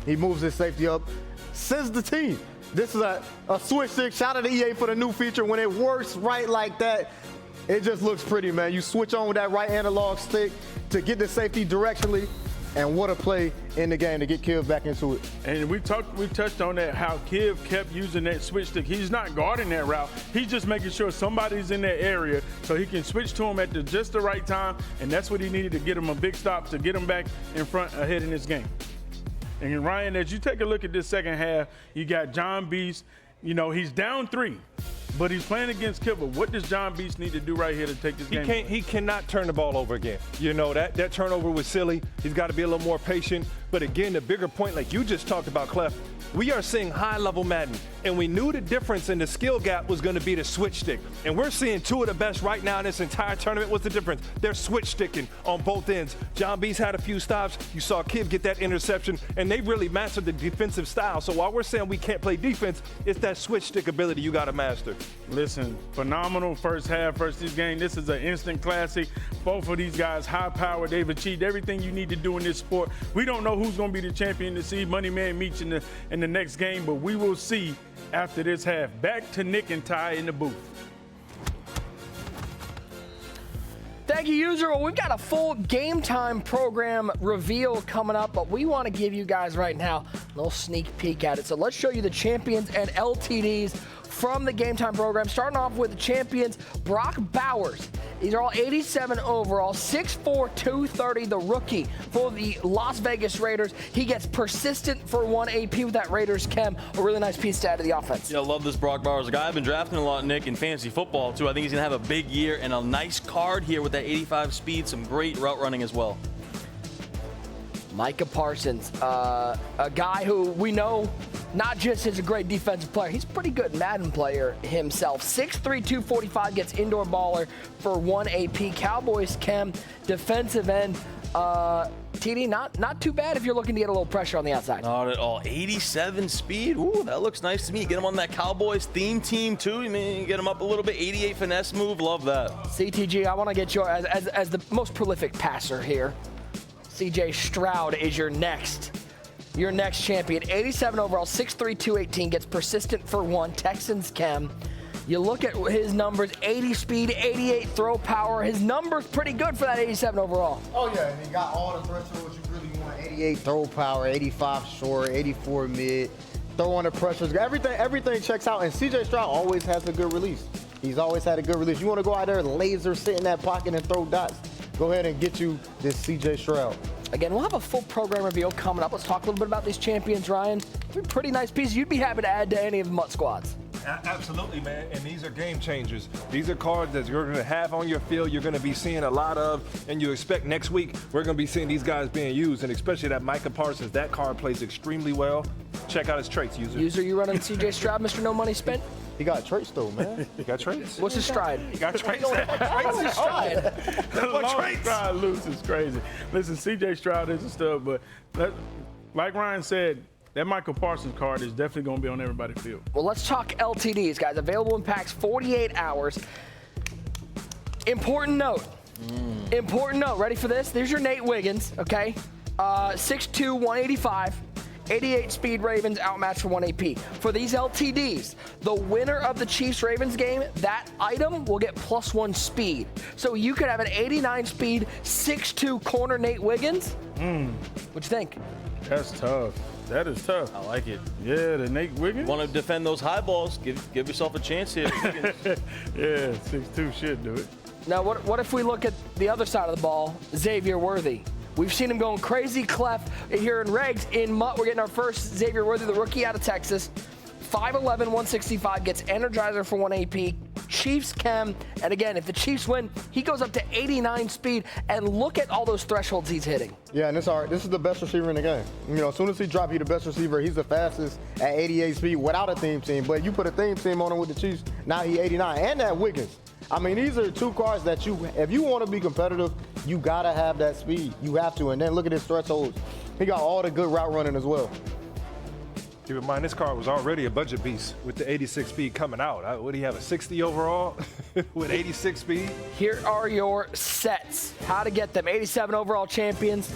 Speaker 3: He moves his safety up, sends the team. This is a switch stick. Shout out to EA for the new feature. When it works right like that, it just looks pretty, man. You switch on with that right analog stick to get the safety directionally, and what a play in the game to get Kiv back into it.
Speaker 2: And we touched on that, how Kiv kept using that switch stick. He's not guarding that route. He's just making sure somebody's in that area so he can switch to him at just the right time, and that's what he needed to get him a big stop to get him back in front ahead in this game. And Ryan, as you take a look at this second half, you got JonBeast. You know, he's down 3. But he's playing against Kibble. What does JonBeast need to do right here to take this game?
Speaker 1: He cannot turn the ball over again. You know, that turnover was silly. He's got to be a little more patient. But again, the bigger point, like you just talked about, Clef, we are seeing high-level Madden, and we knew the difference in the skill gap was going to be the switch stick. And we're seeing 2 of the best right now in this entire tournament. What's the difference? They're switch sticking on both ends. JonBeast had a few stops. You saw Kiv get that interception, and they really mastered the defensive style. So while we're saying we can't play defense, it's that switch stick ability you got to master.
Speaker 2: Listen, phenomenal first half versus game. This is an instant classic. Both of these guys, high power. They've achieved everything you need to do in this sport. We don't know who's going to be the champion to see Money Man Meach in the next game, but we will see after this half. Back to Nick and Ty in the booth.
Speaker 5: Thank you, user. Well, we've got a full game time program reveal coming up, but we want to give you guys right now a little sneak peek at it. So let's show you the champions and LTDs from the game time program. Starting off with the champions, Brock Bowers. These are all 87 overall, 6'4", 230, the rookie for the Las Vegas Raiders. He gets persistent for 1 AP with that Raiders chem, a really nice piece to add to the offense.
Speaker 4: Yeah, I love this Brock Bowers. A guy I've been drafting a lot, Nick, in fantasy football, too. I think he's going to have a big year and a nice card here with that 85 speed, some great route running as well.
Speaker 5: Micah Parsons, a guy who we know not just is a great defensive player, he's a pretty good Madden player himself. 6'3", 245, gets indoor baller for 1 AP. Cowboys chem, defensive end. TD, not too bad if you're looking to get a little pressure on the outside.
Speaker 4: Not at all. 87 speed. Ooh, that looks nice to me. Get him on that Cowboys theme team, too. You mean get him up a little bit. 88 finesse move. Love that.
Speaker 5: CTG, I want to get your, as the most prolific passer here, CJ Stroud is your next champion. 87 overall, 6'3", 218, gets persistent for 1, Texans chem. You look at his numbers, 80 speed, 88 throw power. His number's pretty good for that 87 overall.
Speaker 3: Oh, yeah, and he got all the thresholds you really want. 88 throw power, 85 short, 84 mid, throw under pressures. Everything checks out, and CJ Stroud always has a good release. He's always had a good release. You want to go out there, laser, sit in that pocket and throw dots, go ahead and get you this CJ Stroud.
Speaker 5: Again, we'll have a full program reveal coming up. Let's talk a little bit about these champions, Ryan. 3 pretty nice pieces. You'd be happy to add to any of the MUT squads.
Speaker 1: Absolutely, man. And these are game changers. These are cards that you're going to have on your field. You're going to be seeing a lot of, and you expect next week we're going to be seeing these guys being used, and especially that Micah Parsons. That card plays extremely well. Check out his traits, user.
Speaker 5: User, you running C.J. Stroud, Mr. No Money Spent?
Speaker 3: He got traits though, man.
Speaker 1: He got traits.
Speaker 5: What's his stride?
Speaker 1: He got traits.
Speaker 5: What's his stride?
Speaker 2: Long Stroud loose is crazy. Listen, C.J. Stroud is a stud, but like Ryan said, that Michael Parsons card is definitely going to be on everybody's field.
Speaker 5: Well, let's talk LTDs, guys. Available in packs 48 hours. Important note. Important note. Ready for this? There's your Nate Wiggins, okay? 6'2", 185. 88 speed Ravens outmatched for 1 AP. For these LTDs, the winner of the Chiefs-Ravens game, that item will get +1 speed. So you could have an 89 speed, 6'2" corner Nate Wiggins. What'd you think?
Speaker 2: That's tough. That is tough.
Speaker 4: I like it.
Speaker 2: Yeah, the Nate Wiggins.
Speaker 4: Want to defend those high balls? Give yourself a chance here.
Speaker 2: Yeah, 6'2" should do it.
Speaker 5: Now, what if we look at the other side of the ball, Xavier Worthy? We've seen him going crazy clef here in regs. In MUT, we're getting our first Xavier Worthy, the rookie out of Texas. 5'11", 165, gets Energizer for 1 AP. Chiefs chem, and again, if the Chiefs win, he goes up to 89 speed, and look at all those thresholds he's hitting.
Speaker 3: Yeah, and it's all right. This is the best receiver in the game. You know, as soon as he drops you the best receiver, he's the fastest at 88 speed without a theme team. But you put a theme team on him with the Chiefs, now he 89. And that Wiggins. I mean, these are two cards that if you want to be competitive, you got to have that speed. You have to. And then look at his thresholds. He got all the good route running as well.
Speaker 1: Keep in mind, this card was already a budget beast with the 86 speed coming out. What do you have, a 60 overall with 86 speed?
Speaker 5: Here are your sets. How to get them. 87 overall champions,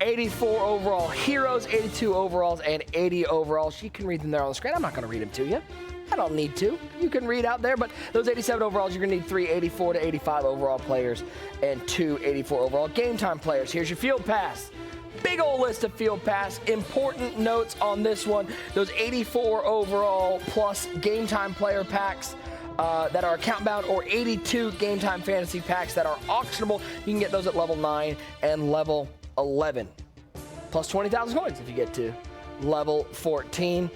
Speaker 5: 84 overall heroes, 82 overalls, and 80 overalls. You can read them there on the screen. I'm not going to read them to you. I don't need to. You can read out there, but those 87 overalls, you're going to need 3 84 to 85 overall players and 2 84 overall game time players. Here's your field pass. Big old list of field pass. Important notes on this one. Those 84 overall plus game time player packs that are account bound, or 82 game time fantasy packs that are auctionable. You can get those at level 9 and level 11. Plus 20,000 coins if you get to level 14.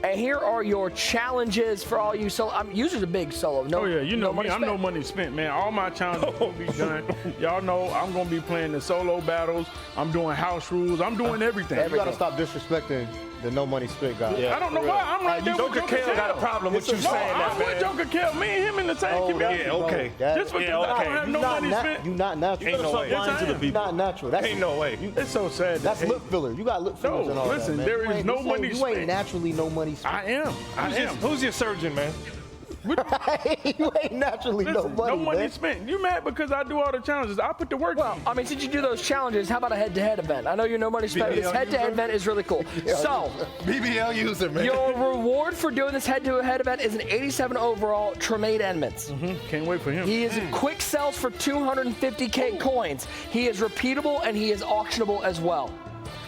Speaker 5: And here are your challenges for all you solo. Users a big solo.
Speaker 2: Oh yeah, you know me. I'm
Speaker 5: spent.
Speaker 2: no money spent, man. All my challenges will be done. Y'all know I'm gonna be playing the solo battles. I'm doing house rules. I'm doing everything.
Speaker 3: You got to stop disrespecting the no money spit guy.
Speaker 2: I don't know why. I'm right there with
Speaker 1: Joker
Speaker 2: Joker
Speaker 1: Kale got a problem with you saying that,
Speaker 2: I'm with
Speaker 1: man.
Speaker 2: Joker Kale. Me and him in the same community.
Speaker 1: Yeah, okay.
Speaker 2: Just because I don't have no money spent.
Speaker 3: You not natural.
Speaker 1: Ain't no way.
Speaker 2: Yes, I am.
Speaker 3: You not natural. That's,
Speaker 1: Ain't no way.
Speaker 2: It's so sad.
Speaker 3: That's lip filler. You got lip fillers and all
Speaker 2: listen,
Speaker 3: that, man.
Speaker 2: there
Speaker 3: You
Speaker 2: is
Speaker 3: ain't-
Speaker 2: no
Speaker 3: you ain't-
Speaker 2: money
Speaker 3: You ain't
Speaker 2: spent.
Speaker 3: naturally no money spent.
Speaker 2: I am.
Speaker 1: Who's your surgeon, man?
Speaker 3: You ain't naturally
Speaker 2: Listen,
Speaker 3: no money, man.
Speaker 2: spent. You mad because I do all the challenges? I put the work
Speaker 5: Well,
Speaker 2: in.
Speaker 5: I mean, since you do those challenges, how about a head-to-head event? I know you're no money spent. This head-to-head event is really cool. So,
Speaker 1: BBL user, man.
Speaker 5: your reward for doing this head-to-head event is an 87 overall Tremaine Edmonds.
Speaker 2: Can't wait for him.
Speaker 5: He is quick sells for 250K coins. He is repeatable and he is auctionable as well.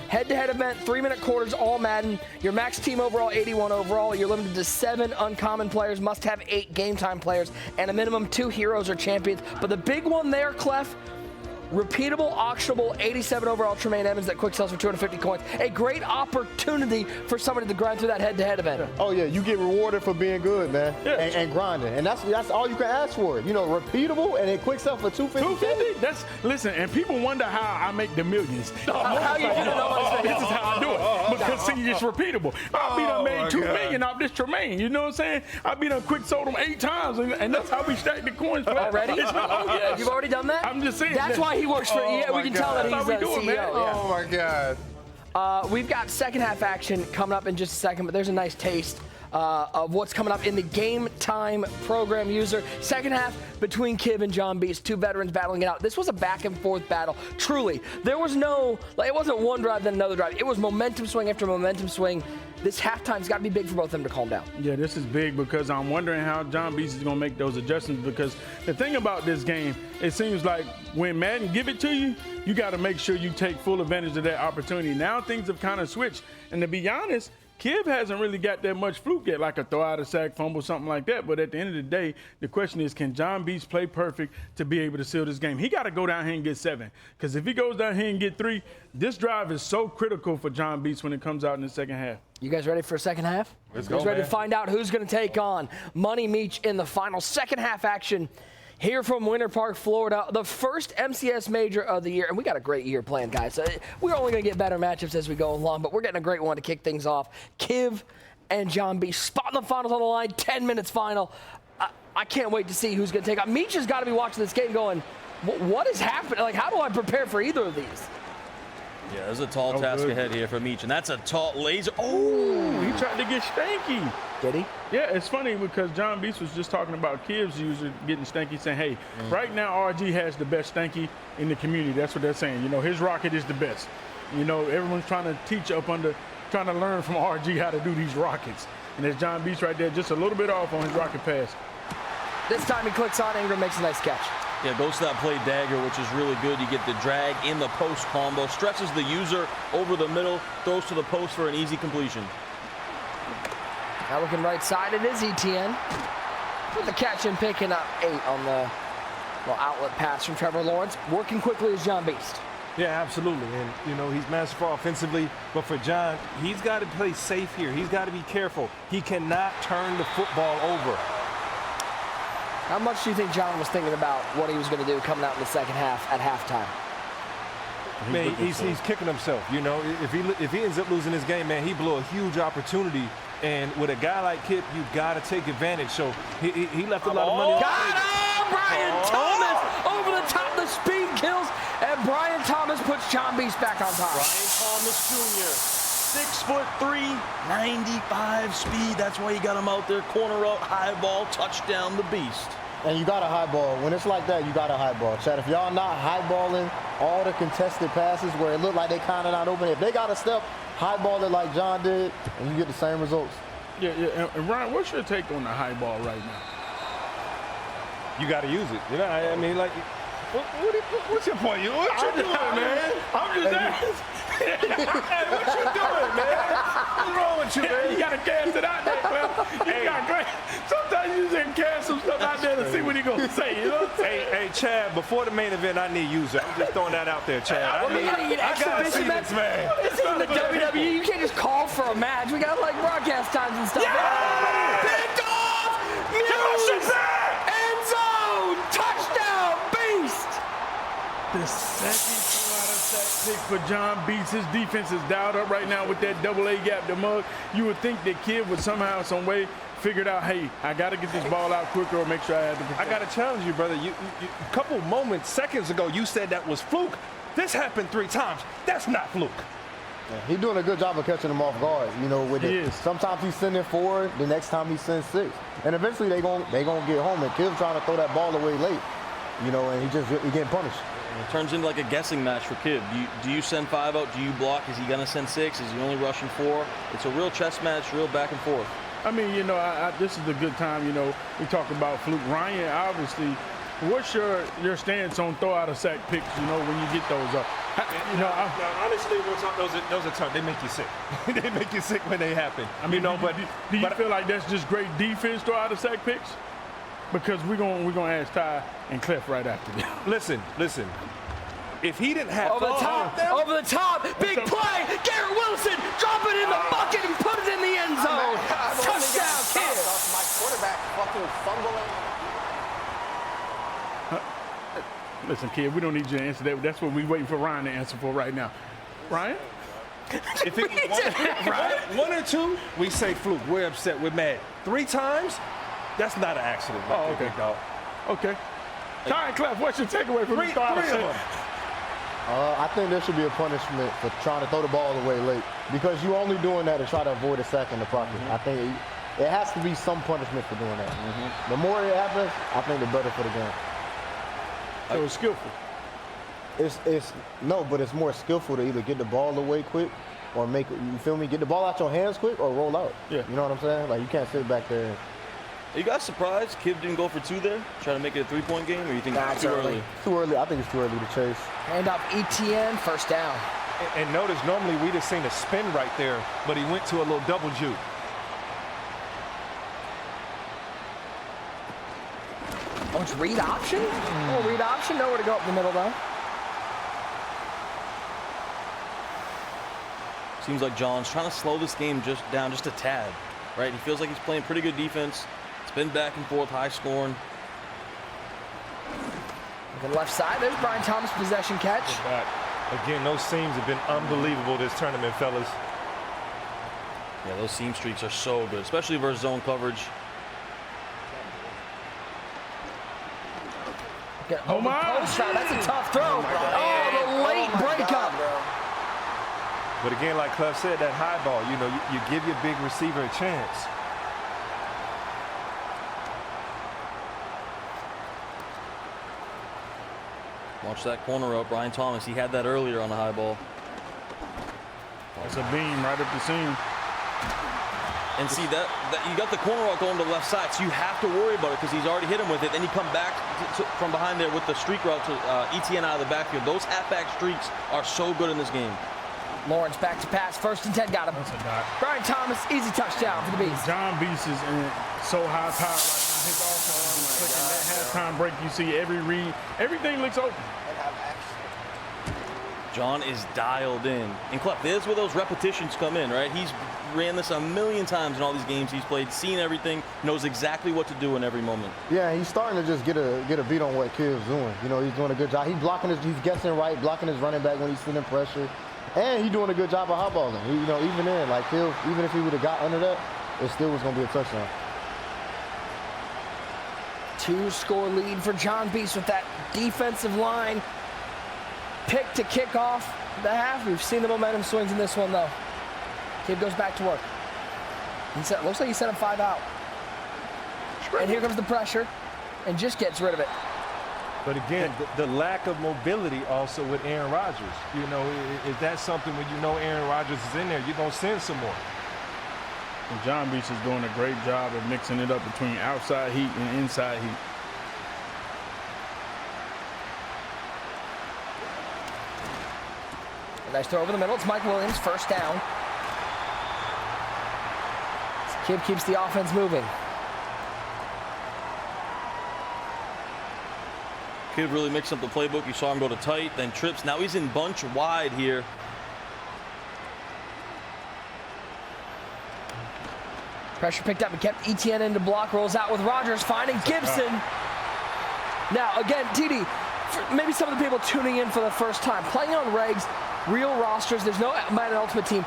Speaker 5: Head-to-head event, 3-minute quarters, all Madden. Your max team overall, 81 overall. You're limited to 7 uncommon players, must have 8 game time players, and a minimum 2 heroes or champions. But the big one there, Clef, repeatable, auctionable, 87 overall Tremaine Edmonds that quick sells for 250 coins. A great opportunity for somebody to grind through that head-to-head event.
Speaker 3: Oh yeah, you get rewarded for being good, man, and grinding, and that's all you can ask for. You know, repeatable and a quick sell for 250.
Speaker 2: 250? Listen, and people wonder how I make the millions.
Speaker 5: How you do that?
Speaker 2: This is how I do it. Because see, it's repeatable. I be done made $2 million off this Tremaine. You know what I'm saying? I be done quick sold them 8 times, and that's how we stack the coins.
Speaker 5: Already?
Speaker 2: Yes.
Speaker 5: You've already done that?
Speaker 2: I'm just saying.
Speaker 5: That's why he works for. Yeah, we can tell that he's
Speaker 2: That's how we
Speaker 5: a
Speaker 2: do it,
Speaker 5: CEO.
Speaker 2: man.
Speaker 5: Yeah.
Speaker 1: Oh my God.
Speaker 5: We've got second half action coming up in just a second, but there's a nice taste of what's coming up in the game time program user. Second half between Kiv and JohnBeast, 2 veterans battling it out. This was a back and forth battle. Truly, there was no, it wasn't one drive then another drive. It was momentum swing after momentum swing. This halftime's got to be big for both of them to calm down.
Speaker 2: Yeah, this is big because I'm wondering how JohnBeast is going to make those adjustments, because the thing about this game, it seems like when Madden give it to you, you got to make sure you take full advantage of that opportunity. Now things have kind of switched, and to be honest, Kiv hasn't really got that much fluke yet, like a throw out, a sack, fumble, something like that. But at the end of the day, the question is, can JohnBeast play perfect to be able to seal this game? He got to go down here and get 7. Because if he goes down here and get 3, this drive is so critical for JohnBeast when it comes out in the second half.
Speaker 5: You guys ready for a second half?
Speaker 1: Let's
Speaker 5: You guys
Speaker 1: go,
Speaker 5: ready
Speaker 1: man.
Speaker 5: to find out who's going to take on Money Meach in the final second half action here from Winter Park, Florida, the first MCS major of the year. And we got a great year planned, guys. We're only going to get better matchups as we go along, but we're getting a great one to kick things off. Kiv and JonBeast spotting the finals on the line, 10 minutes final. I can't wait to see who's going to take on. Meach has got to be watching this game going, what is happening? Like, how do I prepare for either of these?
Speaker 4: Yeah, there's a tall task
Speaker 2: good.
Speaker 4: ahead here for Meach, and that's a tall laser.
Speaker 2: Ooh, he tried to get stanky.
Speaker 5: Did he?
Speaker 2: Yeah, it's funny because JohnBeast was just talking about Kiv's user getting stanky, saying, hey, right now RG has the best stanky in the community. That's what they're saying. You know, his rocket is the best. You know, everyone's trying to teach up under, trying to learn from RG how to do these rockets. And there's JohnBeast right there, just a little bit off on his rocket pass.
Speaker 5: This time he clicks on, Ingram makes a nice catch.
Speaker 4: Yeah, goes to that play dagger, which is really good. You get the drag in the post combo, stretches the user over the middle, throws to the post for an easy completion.
Speaker 5: Now looking right side, it is ETN. With the catch and picking up 8 on the outlet pass from Trevor Lawrence. Working quickly is JohnBeast.
Speaker 1: Yeah, absolutely. And, you know, he's masterful offensively. But for John, he's got to play safe here. He's got to be careful. He cannot turn the football over.
Speaker 5: How much do you think John was thinking about what he was going to do coming out in the second half at halftime?
Speaker 1: Man, he's kicking himself. You know, if he ends up losing this game, man, he blew a huge opportunity. And with a guy like Kip, you got to take advantage. So he left a lot of money.
Speaker 5: Got him! Brian Thomas over the top. The speed kills, and Brian Thomas puts JohnBeast back on top.
Speaker 4: Brian Thomas Jr., 6'3", 95 speed. That's why you got him out there. Corner out, high ball, touchdown, the Beast.
Speaker 3: And you got a high ball. When it's like that, you got a high ball. Chad, if y'all not high balling all the contested passes where it looked like they kind of not open, if they got a step, high ball it like John did, and you get the same results.
Speaker 2: Yeah. And Ryan, what's your take on the high ball right now?
Speaker 1: You got to use it. You know, I mean, like, what's your point? What you doing, man?
Speaker 2: I'm just asking.
Speaker 1: Hey, what you doing, man? What's wrong with you, man?
Speaker 2: You gotta cast it out there, Clem. Sometimes you just cast some stuff out there to see what he gonna say. You know what I'm saying?
Speaker 1: Hey, Chad, before the main event, I need user. I'm just throwing that out there, Chad.
Speaker 5: We gotta get
Speaker 1: I gotta see
Speaker 5: exhibition
Speaker 1: this, man.
Speaker 5: This isn't the WWE. You can't just call for a match. We got like broadcast times and stuff.
Speaker 1: Yeah!
Speaker 5: Picked off! Muse! End zone! Touchdown! Beast!
Speaker 2: The second pick for JohnBeast. His defense is dialed up right now with that double A gap, the mug. You would think that Kid would somehow, some way, figured out, hey, I got to get this ball out quicker or make sure I have the.
Speaker 1: I got to challenge you, brother. You a couple moments, seconds ago, you said that was fluke. This happened 3 times. That's not fluke.
Speaker 3: Yeah, he's doing a good job of catching them off guard. You know, with
Speaker 2: He
Speaker 3: it.
Speaker 2: is.
Speaker 3: Sometimes he's sending 4, the next time he sends 6, and eventually they gonna get home. And Kid's trying to throw that ball away late, you know, and he getting punished.
Speaker 4: It turns into like a guessing match for Kid. Do you send 5 out? Do you block? Is he going to send 6? Is he only rushing 4? It's a real chess match, real back and forth.
Speaker 2: I mean, you know, this is a good time. You know, we talk about fluke. Ryan, obviously, what's your stance on throw out of sack picks? You know, when you get those up. You know,
Speaker 1: honestly, those are tough. They make you sick. They make you sick when they happen.
Speaker 2: I mean,
Speaker 1: you know,
Speaker 2: do you feel like that's just great defense, throw out of sack picks? Because we're gonna ask Ty and Clef right after this.
Speaker 1: Listen. If he didn't have
Speaker 5: Over the top, big play. Garrett Wilson, drop it in the bucket and put it in the end zone. Touchdown, Kid.
Speaker 6: My quarterback fucking fumbling.
Speaker 2: Listen, Kid, we don't need you to answer that. That's what we're waiting for Ryan to answer for right now. Ryan?
Speaker 1: If it was one or 2, we say fluke. We're upset. We're mad. 3 times, that's not an accident.
Speaker 2: Oh, okay.
Speaker 1: Big dog.
Speaker 2: Okay. Ty and Clef, what's your takeaway from
Speaker 1: Three
Speaker 2: the start?
Speaker 1: of them.
Speaker 3: I think there should be a punishment for trying to throw the ball away late, because you're only doing that to try to avoid a sack in the pocket. I think it has to be some punishment for doing that. The more it happens, I think the better for the game.
Speaker 2: So it's skillful.
Speaker 3: But it's more skillful to either get the ball away quick or make it, you feel me, get the ball out your hands quick or roll out.
Speaker 2: Yeah.
Speaker 3: You know what I'm saying? Like, you can't sit back there.
Speaker 4: Are you guys surprised Kid didn't go for 2 there? Try to make it a 3-point game, or you think it's too early?
Speaker 3: Too early. I think it's too early to chase.
Speaker 5: Hand off ETN, first down.
Speaker 1: And notice, normally we'd have seen a spin right there, but he went to a little double juke.
Speaker 5: Oh, it's read option? Oh, read option. Nowhere to go up the middle, though.
Speaker 4: Seems like John's trying to slow this game down just a tad, right? He feels like he's playing pretty good defense. It's been back and forth, high scoring.
Speaker 5: To the left side, there's Brian Thomas, possession catch.
Speaker 1: Again, those seams have been unbelievable this tournament, fellas.
Speaker 4: Yeah, those seam streaks are so good, especially versus zone coverage.
Speaker 5: Oh my! That's a tough throw. Oh, the late breakup.
Speaker 1: But again, like Clef said, that high ball, you know, you give your big receiver a chance.
Speaker 4: Watch that corner up, Brian Thomas. He had that earlier on the high ball.
Speaker 2: That's a beam right up the seam.
Speaker 4: And see that you got the corner route going to the left side, so you have to worry about it because he's already hit him with it. Then you come back from behind there with the streak route to ETN out of the backfield. Those halfback streaks are so good in this game.
Speaker 5: Lawrence back to pass, 1st and 10, got him.
Speaker 2: That's a dot.
Speaker 5: Brian Thomas, easy touchdown for the Beast.
Speaker 2: JohnBeast is in so high power right now. His offense is clicking. That halftime break, you see every read, everything looks open.
Speaker 4: John is dialed in. And Clef, there's where those repetitions come in, right? He's ran this a million times in all these games he's played, seen everything, knows exactly what to do in every moment.
Speaker 3: Yeah, he's starting to just get a beat on what Kiv's doing. You know, he's doing a good job. He's guessing right, blocking his running back when he's sending pressure. And he's doing a good job of hot balling. You know, even then, like Kiv, even if he would have got under that, it still was going to be a touchdown.
Speaker 5: 2-score lead for JohnBeast with that defensive line. Pick to kick off the half. We've seen the momentum swings in this one, though. Kid goes back to work. Looks like he sent him 5 out. And here comes the pressure, and just gets rid of it.
Speaker 1: But again, the lack of mobility also with Aaron Rodgers. You know, is that something when you know Aaron Rodgers is in there, you're going to send some more?
Speaker 2: And JohnBeast is doing a great job of mixing it up between outside heat and inside heat.
Speaker 5: A nice throw over the middle. It's Mike Williams, 1st down. Kid keeps the offense moving.
Speaker 4: Kid really mixed up the playbook. You saw him go to tight, then trips. Now he's in bunch wide here.
Speaker 5: Pressure picked up and kept ETN into block. Rolls out with Rodgers, finding Gibson. Now, again, TD, maybe some of the people tuning in for the first time, playing on regs, real rosters, there's no Madden Ultimate Team.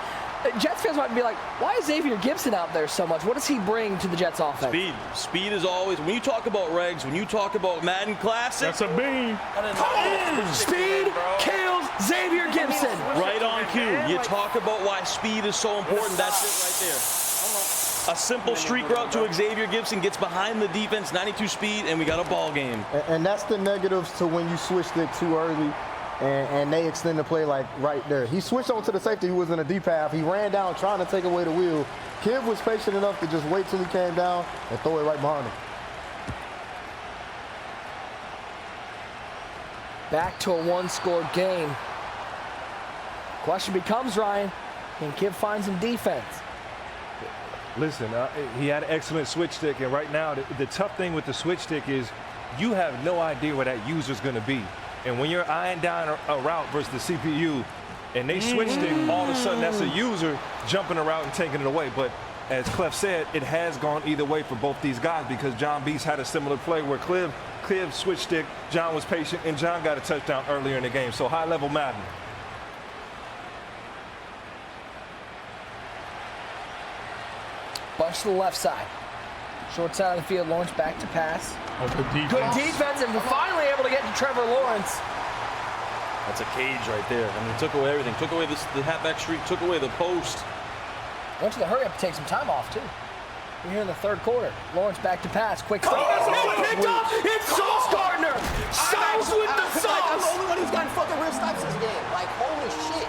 Speaker 5: Jets fans might be like, why is Xavier Gibson out there so much? What does he bring to the Jets offense?
Speaker 4: Speed. Speed is always, when you talk about regs, when you talk about Madden Classic.
Speaker 2: That's a beam.
Speaker 5: Speed kills Xavier Gibson.
Speaker 4: Right on cue. You talk about why speed is so important. That's it right there. A simple streak route to Xavier Gibson gets behind the defense, 92 speed, and we got a ball game.
Speaker 3: And that's the negatives to when you switch it too early. And they extend the play like right there. He switched on to the safety who was in a deep half. He ran down trying to take away the wheel. Kid was patient enough to just wait till he came down and throw it right behind him.
Speaker 5: Back to a 1-score game. Question becomes, Ryan, can Kid find some defense?
Speaker 1: Listen, he had an excellent switch stick, and right now the tough thing with the switch stick is you have no idea where that user's going to be. And when you're eyeing down a route versus the CPU, and they switch stick, all of a sudden that's a user jumping a route and taking it away. But as Clef said, it has gone either way for both these guys because JohnBeast had a similar play where Cliff switch stick, John was patient, and John got a touchdown earlier in the game. So high-level Madden.
Speaker 5: Bunch to the left side. Short side of the field, Lawrence back to pass.
Speaker 2: Oh, good defense.
Speaker 5: Good defense, and we're finally able to get to Trevor Lawrence.
Speaker 4: That's a cage right there. I mean, took away everything. Took away the halfback streak, took away the post.
Speaker 5: Went to the hurry up to take some time off, too. We're here in the 3rd quarter. Lawrence back to pass. Quick throw. Picked up. It's Sauce Gardner. Sauce with the sauce.
Speaker 6: I'm the only one who's gotten fucking real stops this game. Like, holy shit.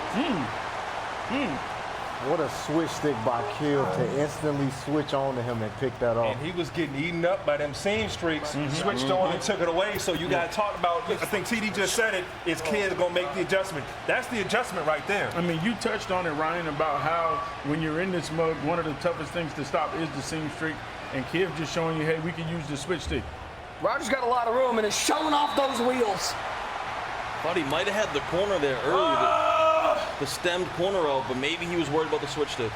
Speaker 3: What a switch stick by Kill to instantly switch on to him and pick that off.
Speaker 1: And he was getting eaten up by them seam streaks, switched on and took it away. So you got to talk about, I think TD just said it, is Kid going to make the adjustment. That's the adjustment right there.
Speaker 2: I mean, you touched on it, Ryan, about how when you're in this mug, one of the toughest things to stop is the seam streak. And Kid just showing you, hey, we can use the switch stick.
Speaker 5: Roger's got a lot of room and is showing off those wheels.
Speaker 4: Thought he might have had the corner there earlier, the stemmed corner out, but maybe he was worried about the switch stick.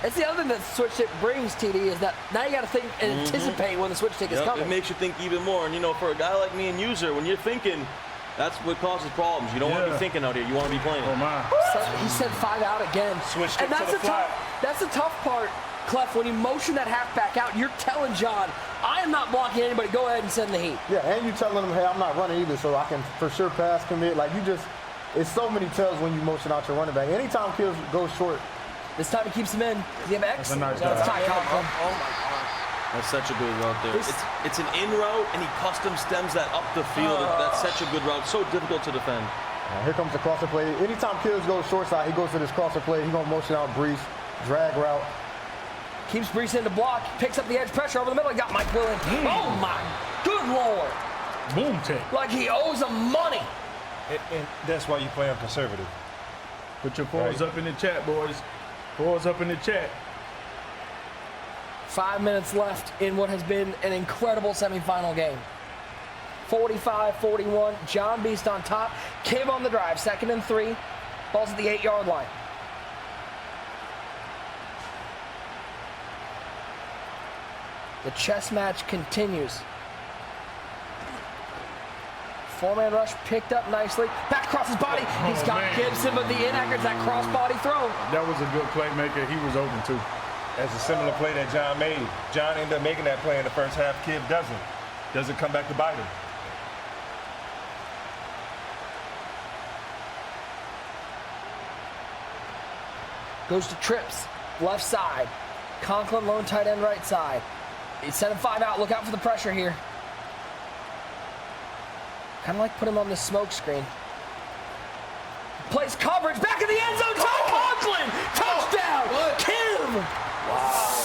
Speaker 5: It's the other thing that the switch stick brings, TD, is that now you got to think and anticipate when the switch stick is coming.
Speaker 4: It makes you think even more. And, you know, for a guy like me and User, when you're thinking, that's what causes problems. You don't want to be thinking out here. You want to be playing.
Speaker 2: Oh, my.
Speaker 5: He said 5 out again.
Speaker 1: Switch stick
Speaker 5: and that's
Speaker 1: to the flat.
Speaker 5: That's the tough part, Clef. When you motion that halfback out, you're telling John, I am not blocking anybody. Go ahead and send the heat.
Speaker 3: Yeah, and you telling him, hey, I'm not running either, so I can for sure pass commit. Like, you just, it's so many tells when you motion out your running back. Anytime Kill goes short.
Speaker 5: This time he keeps him in. Does he have X?
Speaker 2: That's a nice
Speaker 5: That's
Speaker 2: drive.
Speaker 5: Ty Conklin.
Speaker 6: Oh my gosh.
Speaker 4: That's such a good route there. It's an in route, and he custom stems that up the field. That's such a good route. So difficult to defend.
Speaker 3: Here comes the crosser play. Anytime Kills goes short side, he goes to this crosser play. He's going to motion out Brees, drag route.
Speaker 5: Keeps Brees in the block. Picks up the edge pressure over the middle. He got Mike Willen. Oh, my good Lord.
Speaker 2: Boom take.
Speaker 5: Like he owes him money.
Speaker 1: And that's why you play him conservative.
Speaker 2: Put your fours up in the chat, boys. Fours up in the chat.
Speaker 5: 5 minutes left in what has been an incredible semifinal game. 45-41. JohnBeast on top. Kim on the drive. 2nd and 3. Ball's at the 8-yard line. The chess match continues. 4-man rush picked up nicely. Back across his body. He's got Gibson, but the inaccurate, that cross-body throw.
Speaker 2: That was a good playmaker. He was open, too.
Speaker 1: That's a similar play that John made. John ended up making that play in the first half. Kid doesn't. Doesn't come back to bite him.
Speaker 5: Goes to Trips, left side. Conklin, lone tight end, right side. He's sending 5 out. Look out for the pressure here. Kind of like put him on the smoke screen. Plays coverage, back in the end zone. Ty Conklin, touchdown. Kim.
Speaker 2: Wow.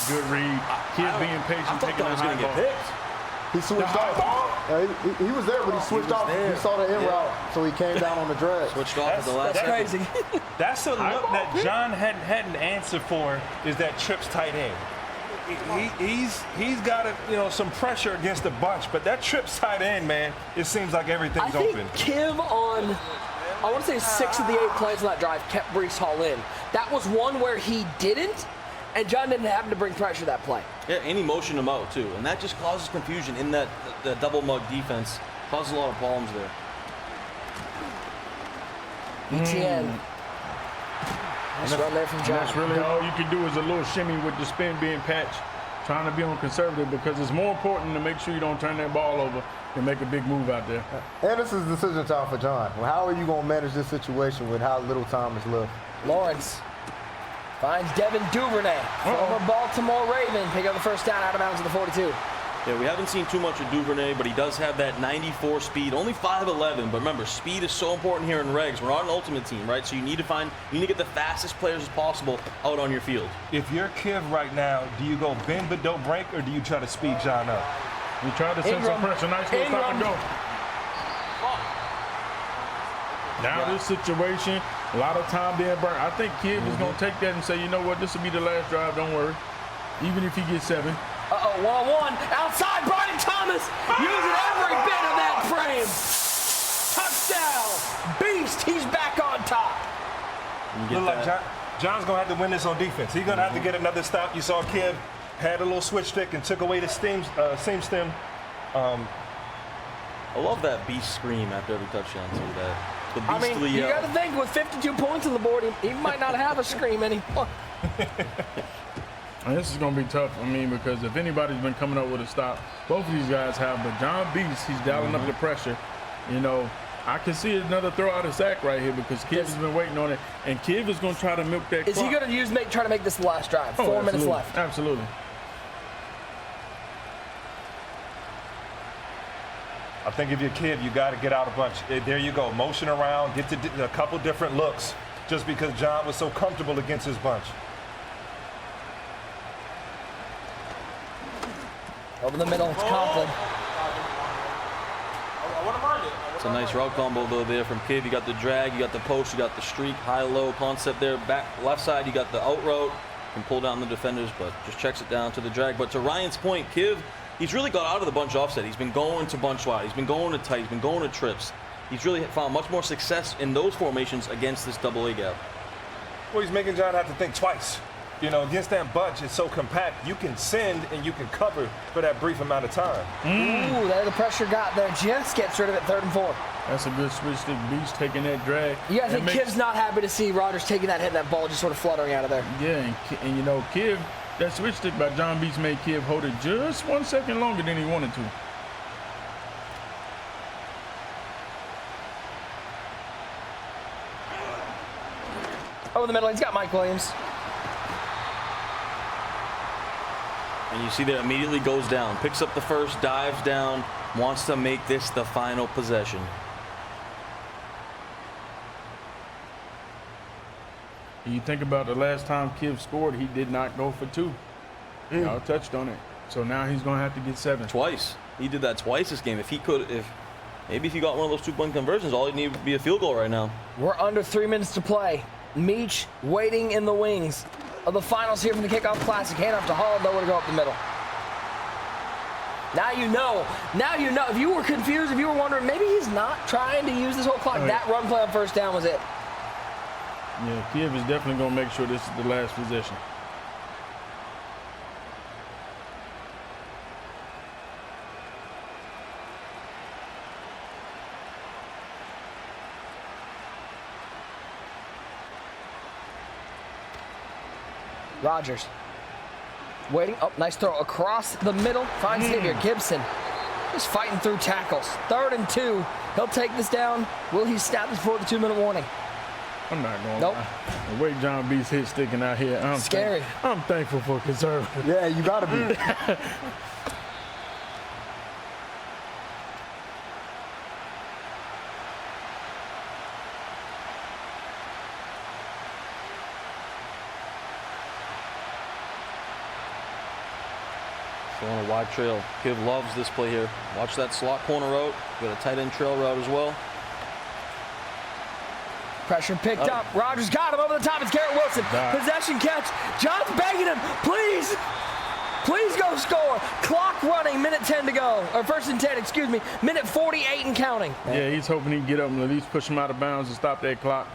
Speaker 2: Good read. Kid being patient, taking
Speaker 4: I was
Speaker 2: that
Speaker 4: going to
Speaker 2: high
Speaker 4: get
Speaker 2: ball.
Speaker 4: picked.
Speaker 3: He switched off. He was there, but he switched off.
Speaker 4: there.
Speaker 3: He saw the in route, so he came down on the drag.
Speaker 4: Switched off at the last
Speaker 5: That's
Speaker 4: second.
Speaker 5: crazy.
Speaker 1: That's a look that John hadn't answered for, is that Trips tight end. He's got some pressure against the bunch, but that Trips tight end, man, it seems like everything's
Speaker 5: I think
Speaker 1: open.
Speaker 5: Kim on, I want to say 6 of the 8 plays on that drive kept Brees Hall in. That was one where he didn't, and John didn't happen to bring pressure that play.
Speaker 4: Yeah, and he motioned him out, too. And that just causes confusion in that the double mug defense. Causes a lot of problems there.
Speaker 5: ETN. Nice run there from John.
Speaker 2: That's really all you can do is a little shimmy with the spin being patched, trying to be on conservative, because it's more important to make sure you don't turn that ball over and make a big move out there.
Speaker 3: And this is decision time for John. Well, how are you going to manage this situation with how little time is left?
Speaker 5: Lawrence finds Devin Duvernay, former Baltimore Raven, pick up the first down out of bounds at the 42.
Speaker 4: Yeah, we haven't seen too much of Duvernay, but he does have that 94 speed, only 5'11", but remember, speed is so important here in regs. We're not an ultimate team, right? So you need to get the fastest players as possible out on your field.
Speaker 1: If you're Kiv right now, do you go bend but don't break, or do you try to speed John up?
Speaker 2: You try to send some pressure. Nice little stop and go. Now this situation, a lot of time being burnt. I think Kid is going to take that and say, you know what, this will be the last drive, don't worry. Even if he gets 7.
Speaker 5: Uh-oh, 1-on-1, outside, Brian Thomas, using every bit of that frame. Touchdown, Beast, he's back on top.
Speaker 1: Look like John's going to have to win this on defense. He's going to have to get another stop. You saw Kiv had a little switch stick and took away the seam stem.
Speaker 4: I love that Beast scream after every touchdown, too. The beastly
Speaker 5: you got to think, with 52 points on the board, he might not have a scream anymore.
Speaker 2: And this is going to be tough, because if anybody's been coming up with a stop, both of these guys have. But JohnBeast, he's dialing up the pressure. I can see another throw out of sack right here because Kiv has been waiting on it. And Kiv is going to try to milk that clock.
Speaker 5: Is he going to try to make this the last drive? 4 minutes left.
Speaker 2: Absolutely.
Speaker 1: I think if you're Kiv, you got to get out a bunch. There you go. Motion around, get to a couple different looks just because John was so comfortable against his bunch.
Speaker 5: Over the middle, it's Conklin.
Speaker 4: It's a nice route combo though there from Kiv. You got the drag, you got the post, you got the streak, high-low concept there. Back left side, you got the out route. Can pull down the defenders, but just checks it down to the drag. But to Ryan's point, Kiv, he's really got out of the bunch offset. He's been going to bunch wide. He's been going to tight. He's been going to trips. He's really found much more success in those formations against this double A gap.
Speaker 1: Well, he's making John have to think twice. You know, against that bunch, it's so compact. You can send and you can cover for that brief amount of time.
Speaker 5: Ooh, there the pressure got there. Just gets rid of it 3rd and 4.
Speaker 2: That's a good switch to Beast taking that drag.
Speaker 5: You guys think Kiv's not happy to see Rodgers taking that hit, that ball just sort of fluttering out of there?
Speaker 2: Yeah, and you know, Kiv, that switch stick by JohnBeast made Kiv hold it just 1 second longer than he wanted to.
Speaker 5: Over the middle, he's got Mike Williams.
Speaker 4: And you see that immediately goes down, picks up the first, dives down, wants to make this the final possession.
Speaker 2: You think about the last time Kiv scored, he did not go for 2. Y'all touched on it. So now he's going to have to get 7.
Speaker 4: Twice. He did that twice this game. If he could, maybe if he got one of those 2-point conversions, all he needed would be a field goal right now.
Speaker 5: We're under 3 minutes to play. Meach waiting in the wings of the finals here from the Kickoff Classic. Hand off to Hall, nowhere to go up the middle. Now you know. Now you know. If you were confused, if you were wondering, maybe he's not trying to use this whole clock. That run play on 1st down was it.
Speaker 2: Yeah, Kiv is definitely going to make sure this is the last possession.
Speaker 5: Rodgers waiting. Oh, nice throw across the middle. Finds Xavier Gibson. Just fighting through tackles. 3rd and 2. He'll take this down. Will he snap this before the 2-minute warning?
Speaker 2: I'm not going.
Speaker 5: Nope.
Speaker 2: The way JohnBeast hit sticking out here.
Speaker 5: Scary.
Speaker 2: I'm thankful for conservative.
Speaker 3: Yeah, you got to be.
Speaker 4: So on a wide trail. Kiv loves this play here. Watch that slot corner route. Got a tight end trail route as well.
Speaker 5: Pressure picked up. Rodgers got him over the top. It's Garrett Wilson. Possession catch. John's begging him. Please. Please go score. Clock running. Minute 10 to go. Or 1st and 10, excuse me. Minute 48 and counting.
Speaker 2: Yeah, he's hoping he can get up and at least push him out of bounds and stop that clock.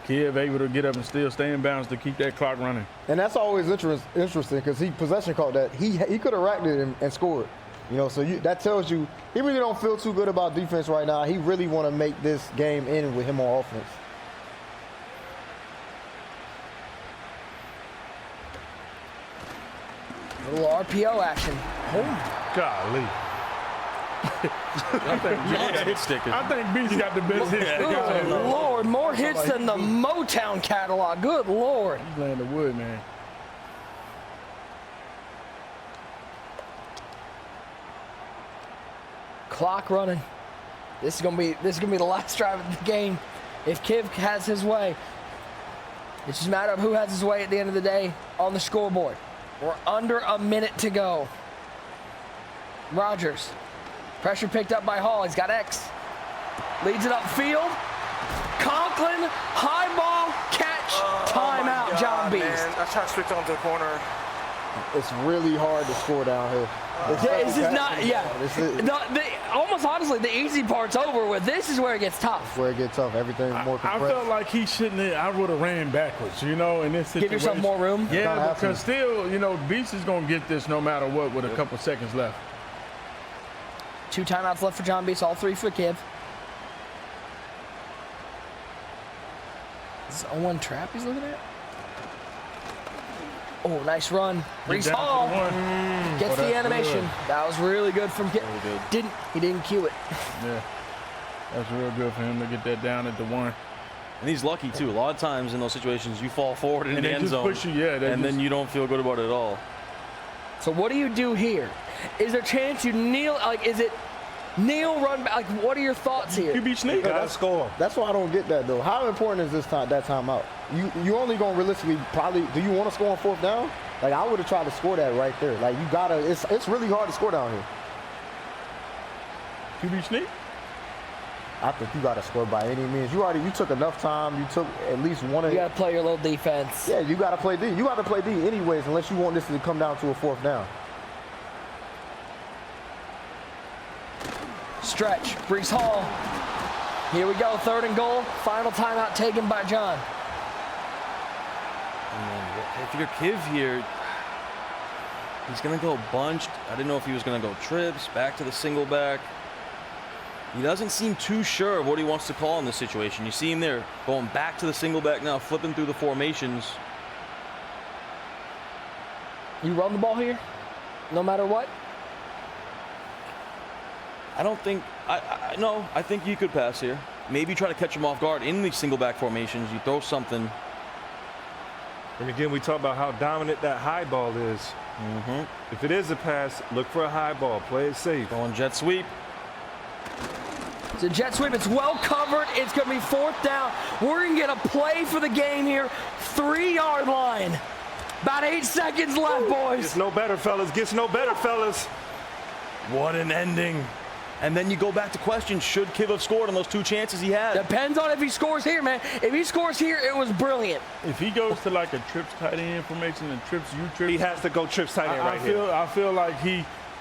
Speaker 2: Kiv able to get up and still stay in bounds to keep that clock running.
Speaker 3: And that's always interesting because he possession called that. He could have racked it and scored. You know, so that tells you he really don't feel too good about defense right now. He really want to make this game end with him on offense.
Speaker 5: A little RPO action.
Speaker 1: Oh, golly.
Speaker 2: I think Beast got the best hit stick out
Speaker 5: Good
Speaker 2: there.
Speaker 5: Lord, more hits than the Motown catalog. Good Lord.
Speaker 2: He's laying the wood, man.
Speaker 5: Clock running. This is gonna be the last drive of the game. If Kiv has his way, it's just a matter of who has his way at the end of the day on the scoreboard. We're under a minute to go. Rodgers. Pressure picked up by Hall. He's got X. Leads it upfield. Conklin, high ball, catch, timeout, JohnBeast.
Speaker 6: I tried to switch onto the corner.
Speaker 3: It's really hard to score down here.
Speaker 5: This is not, almost honestly, the easy part's over with. This is where it gets tough.
Speaker 3: Where it gets tough. Everything more
Speaker 2: I
Speaker 3: compressed.
Speaker 2: felt like he shouldn't have. I would have ran backwards, you know, in this situation.
Speaker 5: Give yourself more room.
Speaker 2: Yeah, because still, you know, Beast is going to get this no matter what with a couple seconds left.
Speaker 5: 2 timeouts left for JohnBeast, all 3 for Kiv. Is this 0-1 trap he's looking at? Oh, nice run. Brees Hall gets the animation. Good. That was really good from Kiv. He didn't cue it.
Speaker 2: Yeah, that's real good for him to get that down at the 1.
Speaker 4: And he's lucky too. A lot of times in those situations, you fall forward in the end zone,
Speaker 2: push you,
Speaker 4: and then you don't feel good about it at all.
Speaker 5: So what do you do here? Is there a chance you kneel? Like, is it Neil run back. Like, what are your thoughts here?
Speaker 2: QB sneak.
Speaker 1: Gotta score.
Speaker 3: That's why I don't get that though. How important is that timeout? You only gonna realistically probably, do you want to score on 4th down? Like, I would have tried to score that right there. Like, you gotta, it's really hard to score down here.
Speaker 2: QB sneak.
Speaker 3: I think you gotta score by any means. You took enough time. You took at least one of.
Speaker 5: You gotta play your little defense.
Speaker 3: Yeah, you gotta play D. You gotta play D anyways, unless you want this to come down to a 4th down.
Speaker 5: Stretch. Brees Hall. Here we go. 3rd and goal. Final timeout taken by John.
Speaker 4: If you're Kiv here, he's going to go bunched. I didn't know if he was going to go trips, back to the single back. He doesn't seem too sure of what he wants to call in this situation. You see him there going back to the single back now, flipping through the formations.
Speaker 5: You run the ball here, no matter what?
Speaker 4: I don't think, no, I think you could pass here. Maybe try to catch him off guard in these single back formations. You throw something.
Speaker 1: And again, we talk about how dominant that high ball is. If it is a pass, look for a high ball. Play it safe.
Speaker 4: Going jet sweep.
Speaker 5: It's a jet sweep. It's well covered. It's going to be 4th down. We're going to get a play for the game here. 3-yard line. About 8 seconds left, boys.
Speaker 1: Gets no better, fellas. Gets no better, fellas.
Speaker 4: What an ending. And then you go back to question, should Kiv have scored on those 2 chances he had?
Speaker 5: Depends on if he scores here, man. If he scores here, it was brilliant.
Speaker 2: If he goes to like a trips tight end information and trips you trips,
Speaker 1: He has to go trips tight end right here.
Speaker 2: I feel like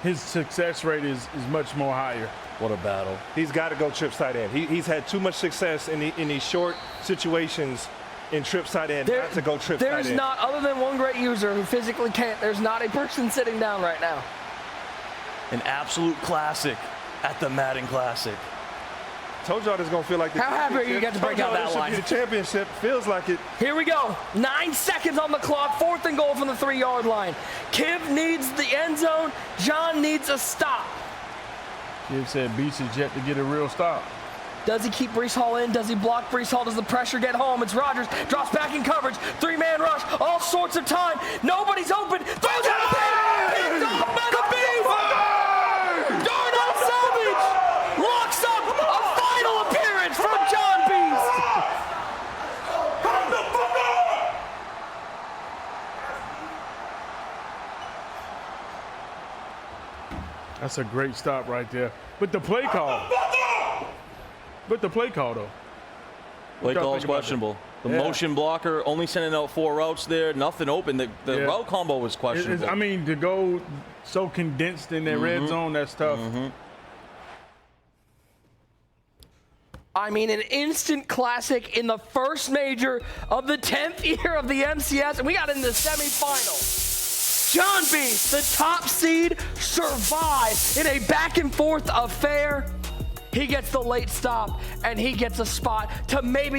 Speaker 2: his success rate is much more higher.
Speaker 4: What a battle.
Speaker 1: He's got to go trips tight end. He's had too much success in these short situations in trips tight end. Not to go trips tight end.
Speaker 5: There's not, other than one great user who physically can't, there's not a person sitting down right now.
Speaker 4: An absolute classic at the Madden Classic.
Speaker 1: Told y'all this is going to feel like the
Speaker 5: How happy are you get to break out that line?
Speaker 1: The championship feels like it.
Speaker 5: Here we go. 9 seconds on the clock. 4th and goal from the 3-yard line. Kiv needs the end zone. John needs a stop.
Speaker 2: Kiv said Beast is yet to get a real stop.
Speaker 5: Does he keep Brees Hall in? Does he block Brees Hall? Does the pressure get home? It's Rodgers. Drops back in coverage. 3-man rush. All sorts of time. Nobody's open. Throws it in. Picked off by the Beast. Locks up a final appearance from JohnBeast.
Speaker 2: That's a great stop right there. But the play call. But the play call, though.
Speaker 4: Play call is questionable. The motion blocker only sending out 4 routes there. Nothing open. The route combo was questionable.
Speaker 2: I mean, to go so condensed in that red zone, that's tough.
Speaker 5: I mean, an instant classic in the first major of the 10th year of the MCS, and we got in the semifinal. JohnBeast, the top seed, survives in a back-and-forth affair. He gets the late stop, and he gets a spot to maybe